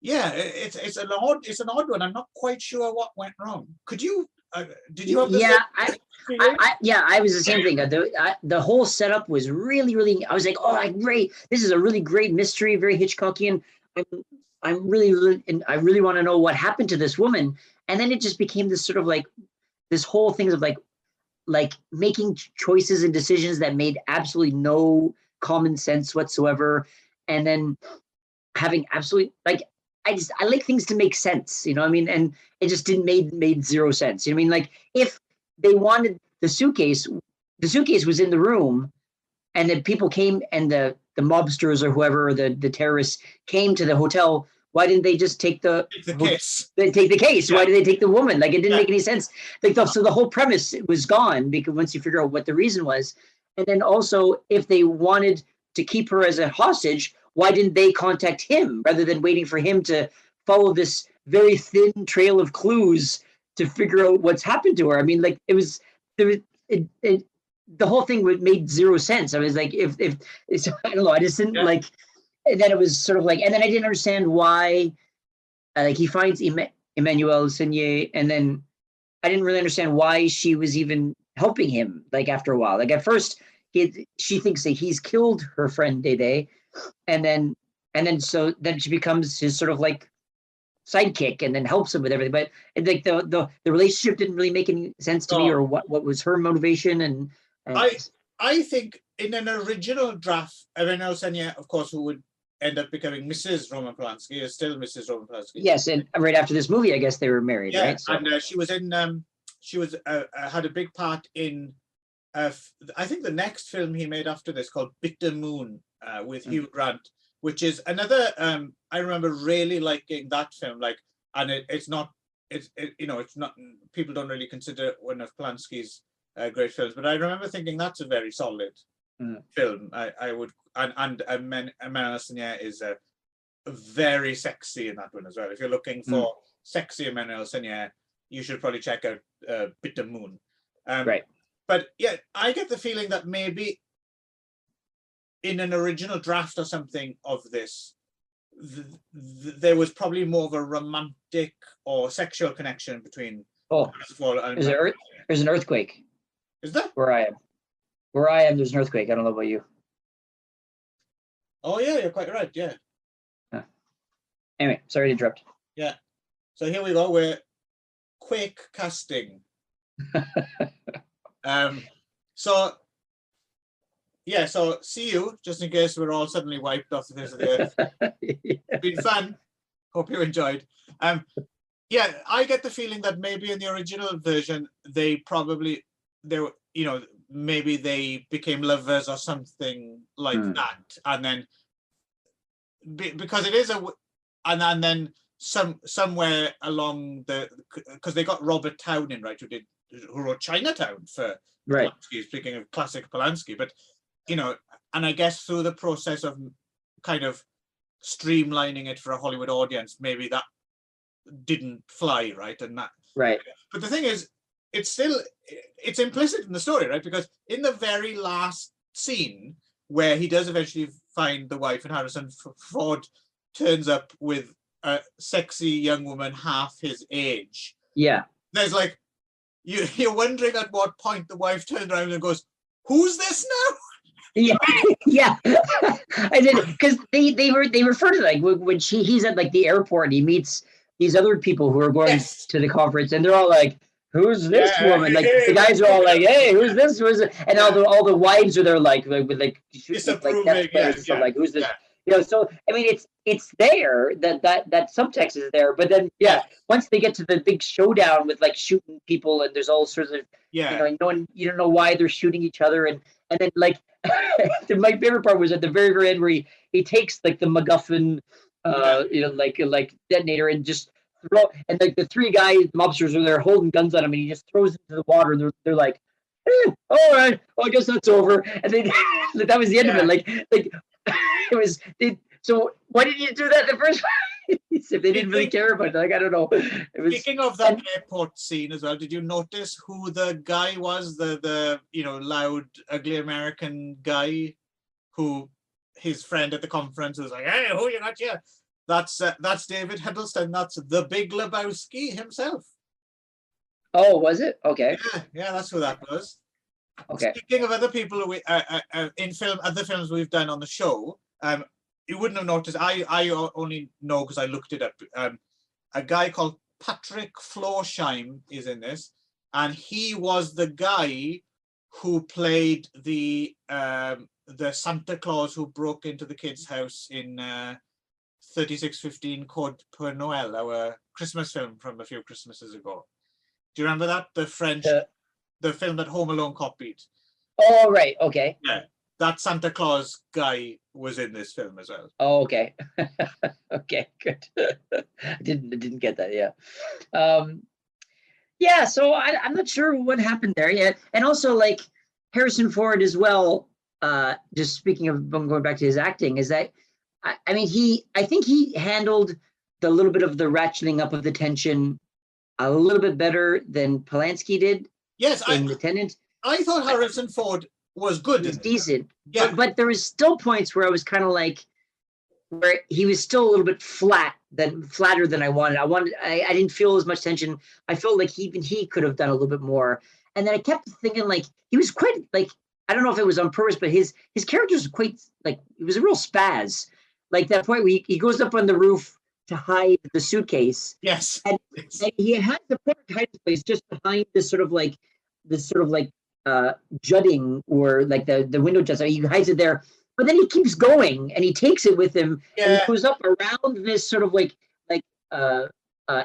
it's an odd one. I'm not quite sure what went wrong. Could you Did you have the
Yeah,
feeling?
I was the same thing. The whole setup was really, really. I was like, oh, great! This is a really great mystery, very Hitchcockian. I'm really, and I really want to know what happened to this woman. And then it just became this sort of like this whole thing of like making choices and decisions that made absolutely no common sense whatsoever, and then having absolutely like I like things to make sense, you know what I mean? And it just didn't made zero sense. You know what I mean? Like if they wanted the suitcase was in the room, and then people came and the mobsters or whoever, the terrorists came to the hotel. Why didn't they just take the
case?
They take the case. Yeah. Why did they take the woman? Like it didn't make any sense. Like so the whole premise was gone because once you figure out what the reason was, and then also if they wanted to keep her as a hostage, why didn't they contact him rather than waiting for him to follow this very thin trail of clues to figure out what's happened to her? I mean, like the whole thing made zero sense. I was like, if I don't know, I just didn't like. And then it was sort of like, and then I didn't understand why, like he finds Emmanuelle Seigner, and then I didn't really understand why she was even helping him. Like after a while, like at first, she thinks that he's killed her friend Dede, and then so then she becomes his sort of like sidekick, and then helps him with everything. But like the relationship didn't really make any sense to me, or what was her motivation. And
I think in an original draft, Emmanuelle Seigner, of course, who would end up becoming Mrs. Roman Polanski, is still Mrs. Roman Polanski.
Yes, and right after this movie, I guess they were married, right?
So. And she was in. She was had a big part in. I think the next film he made after this called Bitter Moon with Hugh Grant, which is another. I remember really liking that film. Like, and it's not. It's not. People don't really consider one of Polanski's great films, but I remember thinking that's a very solid film. I would, and Emmanuelle Seigner is very sexy in that one as well. If you're looking for sexy Emmanuelle Seigner, you should probably check out Bitter Moon.
Right.
But yeah, I get the feeling that maybe in an original draft or something of this, there was probably more of a romantic or sexual connection between.
There's an earthquake.
Is that
where I am? There's an earthquake. I don't know about you.
Oh yeah, you're quite right. Yeah.
Anyway, sorry to interrupt.
Yeah. So here we go. We're quake casting. So see you, just in case we're all suddenly wiped off the face of the earth. It's been fun. Hope you enjoyed. Yeah, I get the feeling that maybe in the original version maybe they became lovers or something like that, and then because it is and then somewhere along because they got Robert Town in, right, who wrote Chinatown for Polanski, speaking of classic Polanski, but and I guess through the process of kind of streamlining it for a Hollywood audience, maybe that didn't fly, right? And that but the thing is, it's implicit in the story, right? Because in the very last scene where he does eventually find the wife, and Harrison Ford turns up with a sexy young woman half his age.
Yeah.
There's like, you're wondering at what point the wife turns around and goes, "Who's this now?"
Yeah. I did, because they refer to, like, when he's at like the airport and he meets these other people who are going to the conference, and they're all like, "Who's this woman?" Like the guys are all like, "Hey, who's this?" And all the wives are there like with like
disapproving,
like, "Who's this?" So I mean, it's there, that subtext is there, but then once they get to the big showdown with like shooting people, and there's all sorts of you don't know why they're shooting each other, and then like my favorite part was at the very end where he takes like the MacGuffin like detonator and just and like the three guys, the mobsters, are there holding guns on him, and he just throws it into the water, and they're like, all right, well, I guess that's over, and then that was the end of it. Like it was. So why did you do that in the first place? If they didn't really care about it, like, I don't know.
Speaking of that airport scene as well, did you notice who the guy was? The loud, ugly American guy who his friend at the conference was like, "Hey, who you got here?" That's David Hiddleston. That's the Big Lebowski himself.
Oh, was it? Okay.
Yeah, that's who that was.
Okay.
Speaking of other people in other films we've done on the show, you wouldn't have noticed. I only know because I looked it up. A guy called Patrick Florsheim is in this, and he was the guy who played the Santa Claus who broke into the kid's house in 3615 Code Per Noël, our Christmas film from a few Christmases ago. Do you remember that? The French, the film that Home Alone copied.
Oh, right. Okay.
Yeah, that Santa Claus guy was in this film as well.
Oh, okay. Okay, good. I didn't get that. Yeah. Yeah. So I'm not sure what happened there yet. And also, like Harrison Ford as well. Just speaking of going back to his acting, is that I mean I think he handled the little bit of the ratcheting up of the tension a little bit better than Polanski did.
Yes,
in The Tenant.
I thought Harrison Ford was good.
He was decent.
Yeah.
But there was still points where I was kind of like, where he was still a little bit flatter than I wanted. I didn't feel as much tension. I felt like even he could have done a little bit more. And then I kept thinking like he was quite like, I don't know if it was on purpose, but his character was quite like, it was a real spaz. Like that point where he goes up on the roof to hide the suitcase.
Yes.
And he had the perfect hiding place just behind this sort of like jutting or like the window just he hides it there, but then he keeps going and he takes it with him and he goes up around this sort of like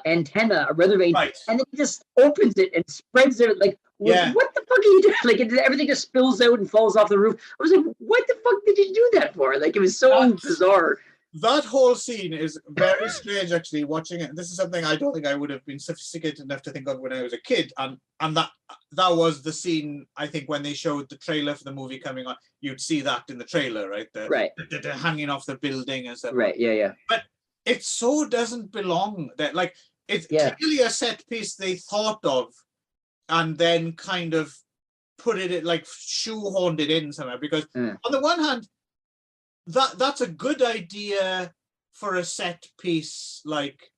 antenna, a weather vane, and then he just opens it and spreads it like what the fuck are you doing? Like everything just spills out and falls off the roof. I was like, what the fuck did you do that for? Like it was so bizarre.
That whole scene is very strange, actually, watching it. This is something I don't think I would have been sophisticated enough to think of when I was a kid. And that was the scene, I think, when they showed the trailer for the movie coming on. You'd see that in the trailer, right? They're hanging off the building and stuff.
Right, yeah.
But it so doesn't belong there. Like, it's clearly a set piece they thought of and then kind of put it, like, shoehorned it in somewhere. Because on the one hand, that's a good idea for a set piece, like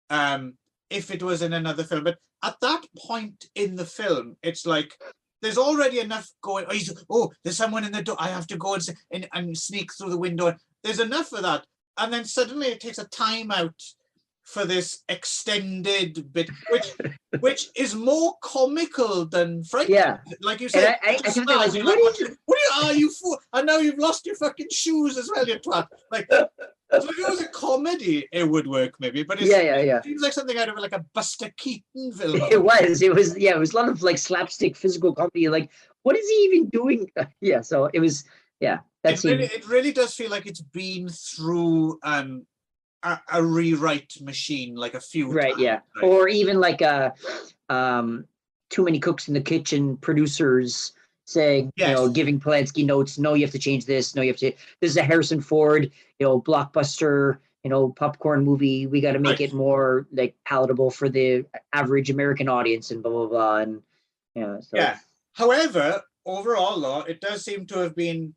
if it was in another film. But at that point in the film, it's like there's already enough going. There's someone in the door. I have to go and sneak through the window. There's enough of that, and then suddenly it takes a time out for this extended bit, which is more comical than frightening.
Yeah,
like you said.
I like,
what are you for? And now you've lost your fucking shoes as well, you twat. Like, so if it was a comedy, it would work maybe. But it seems like something out of like a Buster Keaton film.
It was a lot of like slapstick physical comedy. Like, what is he even doing? Yeah, so it was. Yeah,
it really does feel like it's been through a rewrite machine like a few times,
right? Or even like Too Many Cooks in the Kitchen producers saying, giving Polanski notes, no, you have to change this, no, you have to, this is a Harrison Ford, blockbuster, popcorn movie, we got to make it more like palatable for the average American audience and blah blah blah. And
however, overall though, it does seem to have been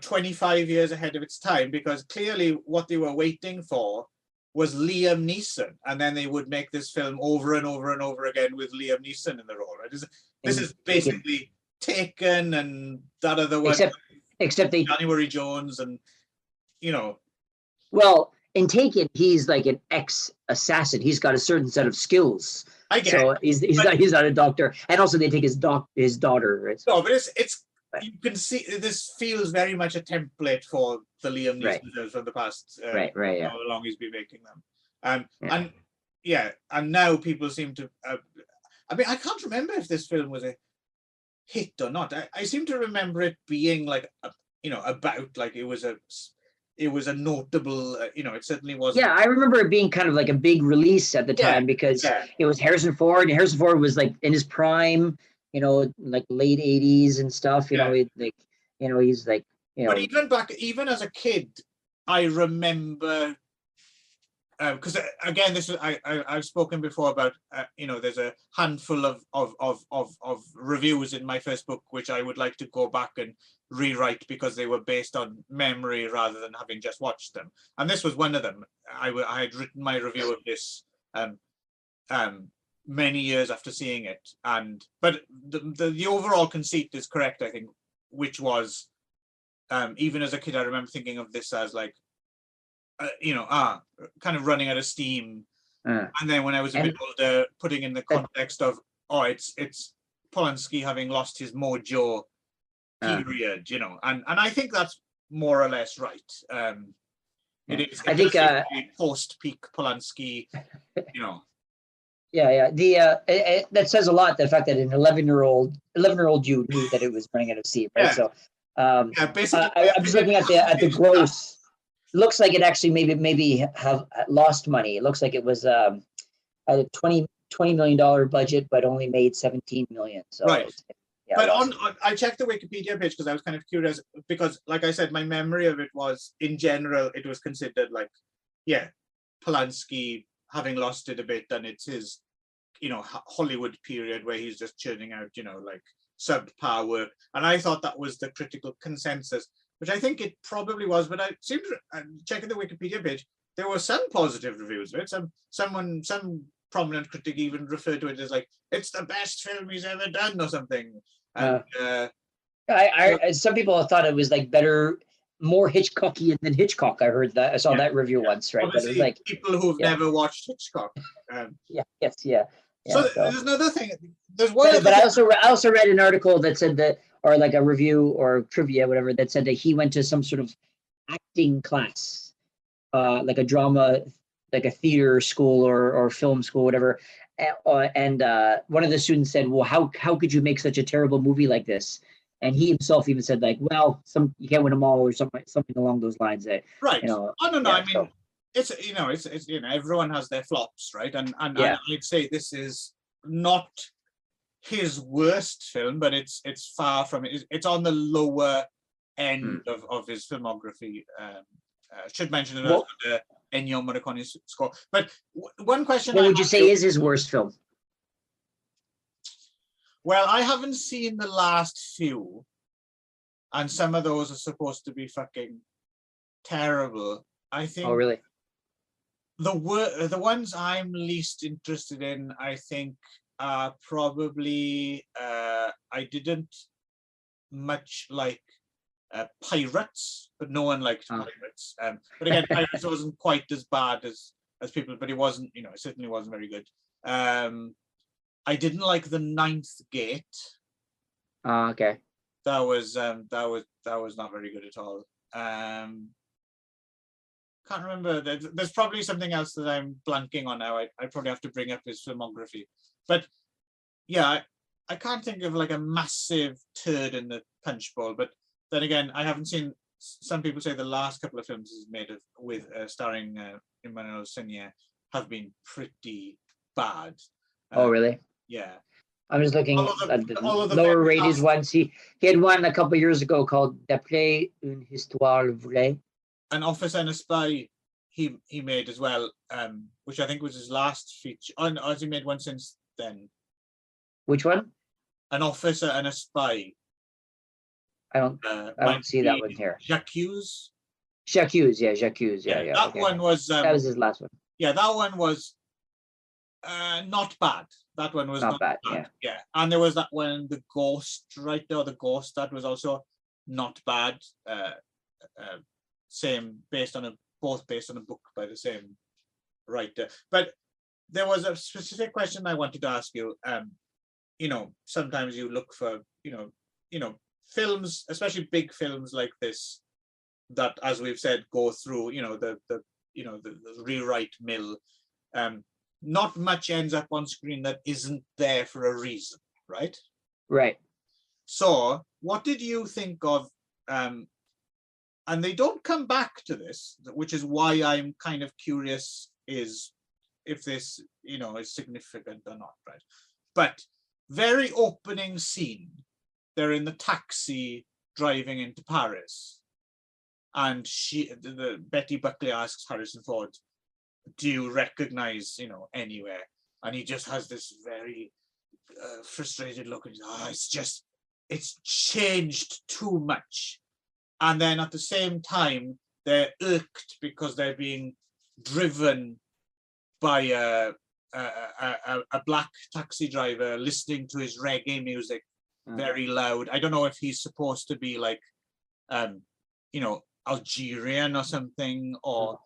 25 years ahead of its time, because clearly what they were waiting for was Liam Neeson, and then they would make this film over and over and over again with Liam Neeson in the role. Right? This is basically Taken and that other one,
except they
January Jones, and
Well, in Taken, he's like an ex-assassin. He's got a certain set of skills.
I guess.
So he's not a doctor, and also they take his daughter. Right?
No, but it's. You can see this feels very much a template for the Liam Neeson films from the past.
Right. Yeah.
How long he's been making them, and now people seem to. I mean, I can't remember if this film was a hit or not. I seem to remember it being like about like it was a notable. It certainly was.
Yeah, I remember it being kind of like a big release at the time because it was Harrison Ford, and Harrison Ford was like in his prime. Like late 80s and stuff, he's like,
But even as a kid, I remember, because again, this is, I've spoken before about, there's a handful of reviews in my first book, which I would like to go back and rewrite because they were based on memory rather than having just watched them. And this was one of them. I had written my review of this, many years after seeing it. But the overall conceit is correct, I think, which was, even as a kid, I remember thinking of this as like, kind of running out of steam. And then when I was a bit older, putting in the context of, it's Polanski having lost his mojo period, and I think that's more or less right. It is. I think post-peak Polanski,
Yeah. That says a lot. The fact that an 11-year-old you knew that it was running out of steam, right?
Yeah.
So,
basically,
I'm just looking at the gross. It looks like it actually maybe have lost money. It looks like it was a $20 million budget, but only made 17 million. So
right. But
on
I checked the Wikipedia page because I was kind of curious, because like I said, my memory of it was, in general, it was considered like, Polanski having lost it a bit, and it's his, Hollywood period where he's just churning out, like subpar work. And I thought that was the critical consensus, which I think it probably was, but I seem to, checking the Wikipedia page, there were some positive reviews of it. Some prominent critic even referred to it as like, it's the best film he's ever done or something. And
some people thought it was like better, more Hitchcockian than Hitchcock. I heard that. I saw that review once, right?
Obviously,
but it was like
people who've never watched Hitchcock.
So
there's another thing. There's one.
But I also read an article that said that, or like a review or trivia, whatever, that said that he went to some sort of acting class, like a drama, like a theater school or film school, whatever. And one of the students said, "Well, how could you make such a terrible movie like this?" And he himself even said, like, "Well, you can't win them all," or something along those lines.
Right. I don't know. I mean, it's everyone has their flops, right? And I'd say this is not his worst film, but it's far from it. It's on the lower end of his filmography. Should mention it as Ennio Morricone's score. But one question:
what would you say is his worst film?
Well, I haven't seen the last few, and some of those are supposed to be fucking terrible. I think.
Oh, really?
The ones I'm least interested in, I think, are probably I didn't much like Pirates, but no one liked Pirates. But again, Pirates wasn't quite as bad as people, but it wasn't, it certainly wasn't very good. I didn't like The Ninth Gate.
Okay.
That was not very good at all. Can't remember. There's probably something else that I'm blanking on now. I probably have to bring up his filmography. But yeah, I can't think of like a massive turd in the punch bowl. But then again, I haven't seen. Some people say the last couple of films he's made starring Emmanuel Senier have been pretty bad.
Oh, really?
Yeah.
I was looking at the lower rated ones. He had one a couple of years ago called D'après une histoire vraie.
An Officer and a Spy he made as well, which I think was his last feature. Oh, no, has he made one since then?
Which one?
An Officer and a Spy.
I don't see that one here.
J'accuse.
Yeah. That
one was.
That was his last one.
Yeah, that one was not bad. That one was not bad. Yeah, and there was that one, The Ghost, right there. The Ghost, that was also not bad. Both based on a book by the same writer. But there was a specific question I wanted to ask you. Sometimes you look for, films, especially big films like this, that, as we've said, go through, the rewrite mill. Not much ends up on screen that isn't there for a reason, right?
Right.
So, what did you think of? And they don't come back to this, which is why I'm kind of curious is if this, is significant or not, right? But very opening scene, they're in the taxi driving into Paris, and Betty Buckley asks Harrison Ford, "Do you recognize, anywhere?" And he just has this very frustrated look, and it's changed too much. And then at the same time, they're irked because they're being driven by a black taxi driver listening to his reggae music very loud. I don't know if he's supposed to be like, Algerian or something, or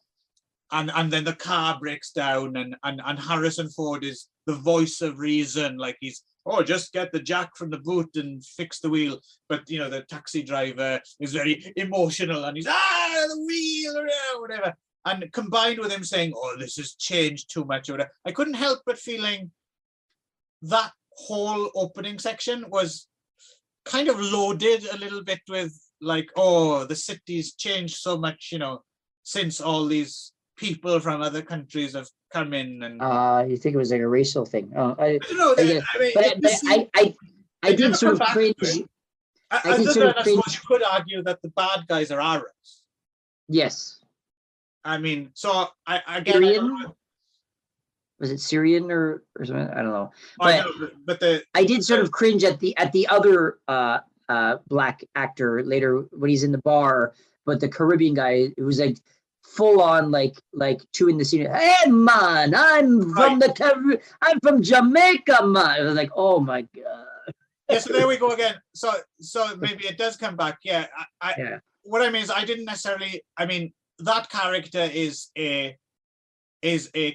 and then the car breaks down, and Harrison Ford is the voice of reason, like he's, oh, just get the jack from the boot and fix the wheel. But the taxi driver is very emotional, and he's the wheel, or whatever. And combined with him saying, oh, this has changed too much, or whatever, I couldn't help but feeling that whole opening section was kind of loaded a little bit with like, oh, the city's changed so much, since all these people from other countries have come in. And
you think it was like a racial thing?
I don't know.
I did sort of cringe.
I suppose you could argue that the bad guys are Arabs.
Yes.
I mean, so I get
Syrian? Was it Syrian or something? I don't know. But I did sort of cringe at the other black actor later when he's in the bar, but the Caribbean guy, it was like full on like chewing the scene. Hey man, I'm from Jamaica, man. I was like, oh my god.
Yeah, so there we go again. So maybe it does come back. Yeah. What I mean is I didn't necessarily. I mean, that character is a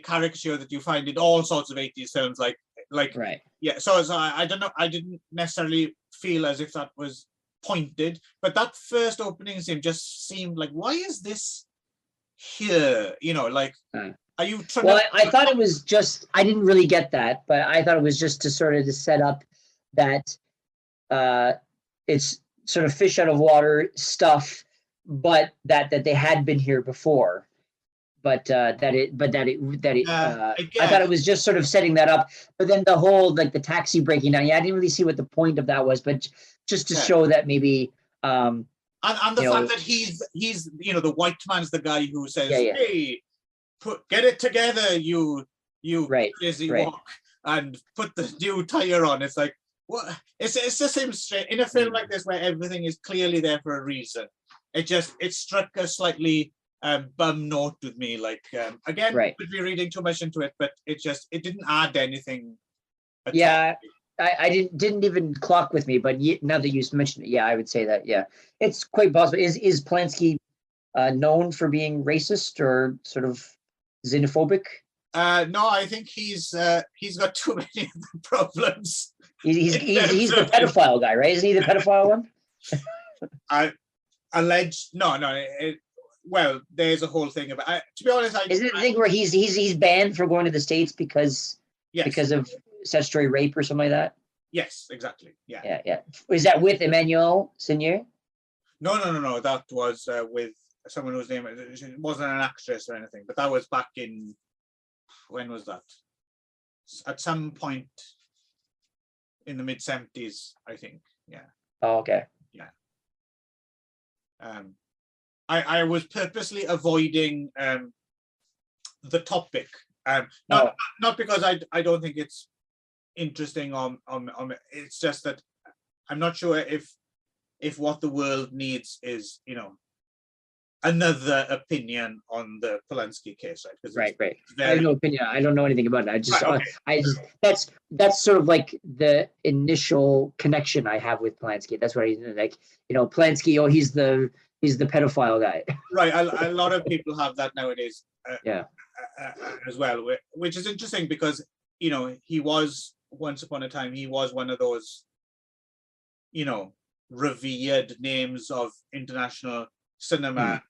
caricature that you find in all sorts of 80s films, like
right.
Yeah. So I don't know. I didn't necessarily feel as if that was pointed, but that first opening scene just seemed like, why is this here? Are you trying?
Well, I thought it was just. I didn't really get that, but I thought it was just to sort of to set up that it's sort of fish out of water stuff, but that they had been here before. I thought it was just sort of setting that up. But then the whole like the taxi breaking down, I didn't really see what the point of that was, but just to show that maybe
and the fact that he's the white man's the guy who says, hey, get it together, you crazy walk, and put the new tire on. It's like, what? It's the same straight in a film like this where everything is clearly there for a reason. It struck a slightly bum note with me, like again, could be reading too much into it, but it didn't add anything at all.
I didn't even clock with me, but now that you mentioned it, I would say that it's quite possible. Is Polanski known for being racist or sort of xenophobic?
No, I think he's got too many problems.
He's the pedophile guy, right? Isn't he the pedophile one?
Well, there's a whole thing about. To be honest,
isn't it the thing where he's banned for going to the States because of statutory rape or something like that?
Yes, exactly. Yeah.
Is that with Emmanuel Seigneur?
No. That was with someone whose name it wasn't an actress or anything, but that was back in. When was that? At some point in the mid-70s, I think. Yeah.
Oh, okay.
Yeah. I was purposely avoiding the topic, not because I don't think it's interesting on it's just that I'm not sure if what the world needs is another opinion on the Polanski case, right?
Right. I have no opinion. I don't know anything about it. That's sort of like the initial connection I have with Polanski. That's what Polanski. Oh, he's the pedophile guy.
Right. A lot of people have that nowadays. As well, which is interesting because he was once upon a time he was one of those revered names of international cinema.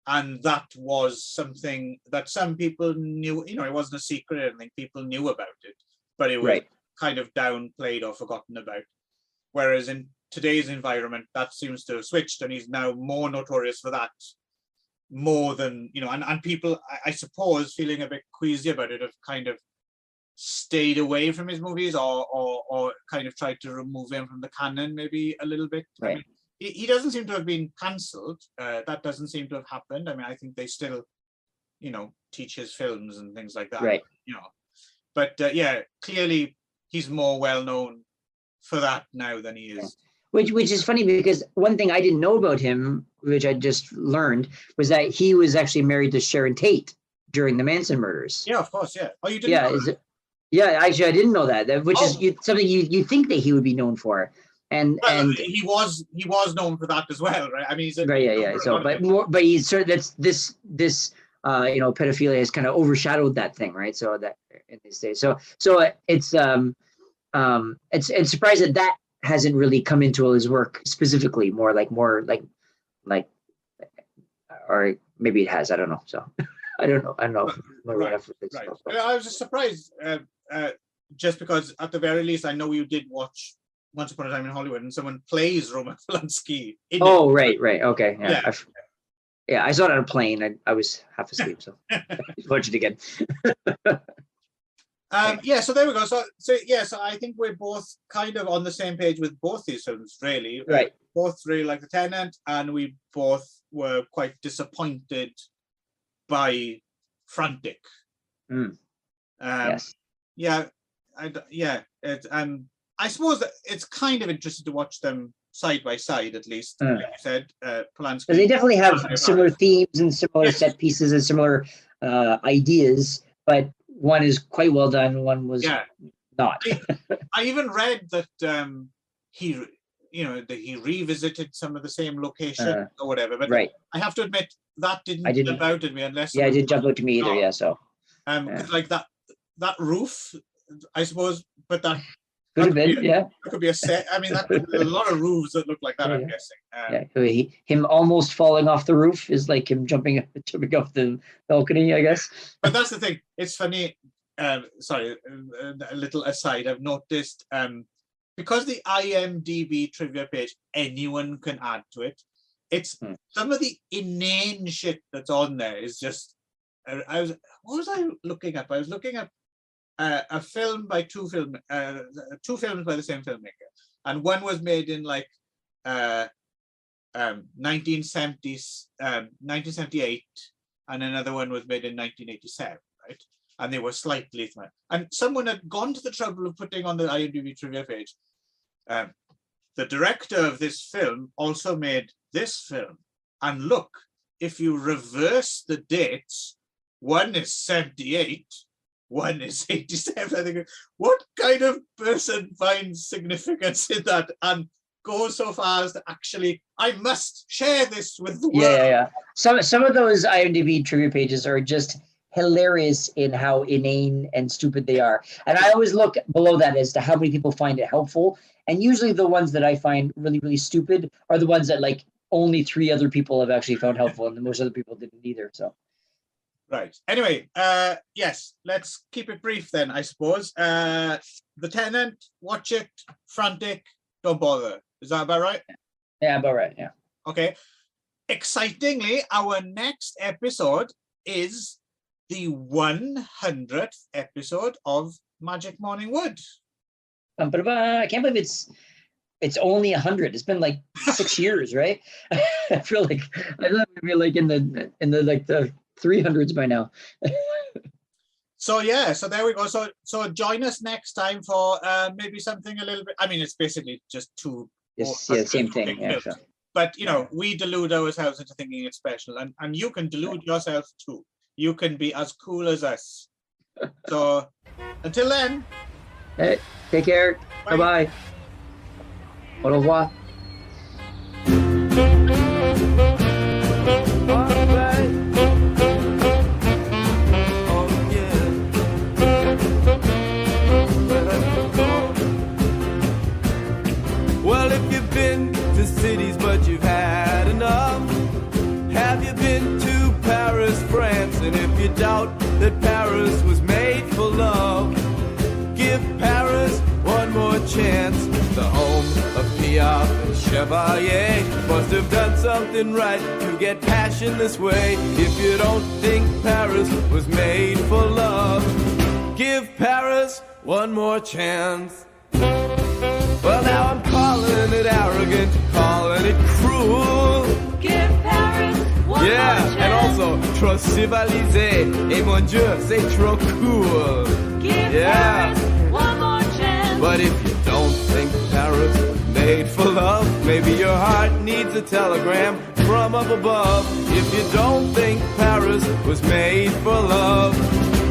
And that was something that some people knew, it wasn't a secret. I think people knew about it, but it was kind of downplayed or forgotten about. Whereas in today's environment, that seems to have switched, and he's now more notorious for that, more than, and people, I suppose, feeling a bit queasy about it, have kind of stayed away from his movies or kind of tried to remove him from the canon maybe a little bit.
Right.
I mean, he doesn't seem to have been cancelled. That doesn't seem to have happened. I mean, I think they still, teach his films and things like that.
Right.
But clearly he's more well known for that now than he is.
Which is funny because one thing I didn't know about him, which I just learned, was that he was actually married to Sharon Tate during the Manson murders.
Yeah, of course. Yeah. Oh, you didn't know that?
Yeah, actually, I didn't know that. Which is something you think that he would be known for, and
he was known for that as well, right? I mean, he's
right, yeah. So, but he's sort of this pedophilia has kind of overshadowed that thing, right? So that in these days, so it's surprised that hasn't really come into his work specifically. More like, or maybe it has. I don't know. So I don't know.
Right. I was just surprised, just because at the very least, I know you did watch Once Upon a Time in Hollywood, and someone plays Roman Polanski.
Right. Okay. Yeah. I saw it on a plane. I was half asleep, so I watched it again.
So there we go. So I think we're both kind of on the same page with both these films, really.
Right.
Both really like The Tenant, and we both were quite disappointed by Frantic.
Yes.
I suppose that it's kind of interesting to watch them side by side, at least. Like you said, Polanski.
They definitely have similar themes and similar set pieces and similar ideas, but one is quite well done. One was not.
I even read that he revisited some of the same location or whatever. But I have to admit that didn't jump out at me unless.
Yeah, it didn't jump out to me either. Yeah, so.
Like that roof, I suppose, but that.
Could have been,
It could be a set. I mean, that could be a lot of roofs that look like that. I'm guessing.
Him almost falling off the roof is like him jumping off the balcony, I guess.
But that's the thing. It's funny. Sorry, a little aside. I've noticed because the IMDb trivia page, anyone can add to it. It's some of the inane shit that's on there is just. What was I looking up? I was looking up. A film by two films by the same filmmaker, and one was made in like 1978, and another one was made in 1987, right? And they were slightly different. And someone had gone to the trouble of putting on the IMDb trivia page, the director of this film also made this film, and look, if you reverse the dates, one is 78. One is 87. I think, what kind of person finds significance in that and goes so far as to actually, I must share this with the world?
Yeah. Some of those IMDb trivia pages are just hilarious in how inane and stupid they are. And I always look below that as to how many people find it helpful. And usually the ones that I find really, really stupid are the ones that like only 3 other people have actually found helpful, and most other people didn't either. So.
Right. Anyway, yes, let's keep it brief then, I suppose. The Tenant, watch it. Frantic, don't bother. Is that about right?
Yeah, about right, yeah.
Okay. Excitingly, our next episode is the 100th episode of Magic Morning Wood.
I can't believe it's only 100. It's been like 6 years, right? I feel like we're like in the like the 300s by now.
So there we go. So join us next time for maybe something a little bit. I mean, it's basically just two.
Same thing. Yeah, sure.
But we delude ourselves into thinking it's special, and you can delude yourself too. You can be as cool as us. So until then,
hey, take care. Bye bye. Au revoir.
Well, if you've been to cities but you've had enough, have you been to Paris, France? And if you doubt that Paris was made for love, give Paris one more chance. The home of Piaf and Chevalier must have done something right to get passion this way. If you don't think Paris was made for love, give Paris one more chance. Well, now I'm calling it arrogant, calling it cruel.
Give Paris one more chance.
And also, trop civilisé, et mon Dieu, c'est trop cool.
Give Paris one more chance.
But if you don't think Paris was made for love, maybe your heart needs a telegram from up above. If you don't think Paris was made for love,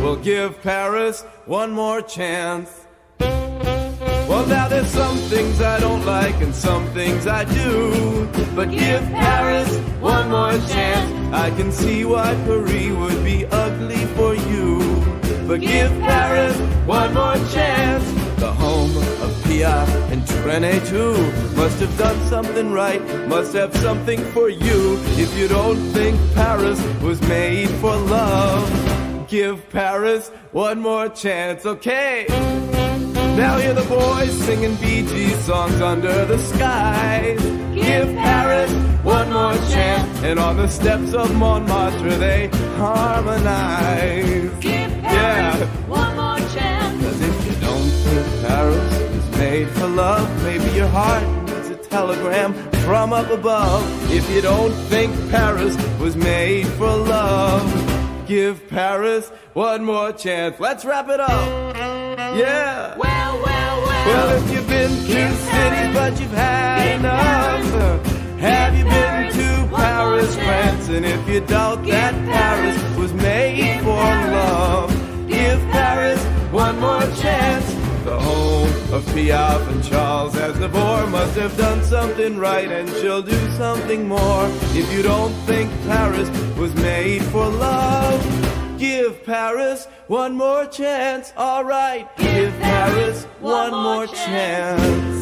Well, give Paris one more chance. Well, now there's some things I don't like and some things I do, but give Paris one more chance. I can see why Paris would be ugly for you, but give Paris one more chance. The home of Piaf and Trenet too must have done something right, must have something for you. If you don't think Paris was made for love, give Paris one more chance, okay? Now hear the boys singing Bee Gees songs under the skies. Give Paris one more chance. And on the steps of Montmartre they harmonize.
Give Paris one more chance.
'Cause if you don't think Paris is made for love, maybe your heart needs a telegram from up above. If you don't think Paris was made for love, give Paris one more chance. Let's wrap it up. Yeah. Well, if you've been to cities but you've had enough, have you been to Paris, France? And if you doubt that Paris was made for love, give Paris one more chance. The home of Piaf and Charles Aznavour must have done something right, and she'll do something more. If you don't think Paris was made for love, give Paris one more chance. All right, give Paris one more chance.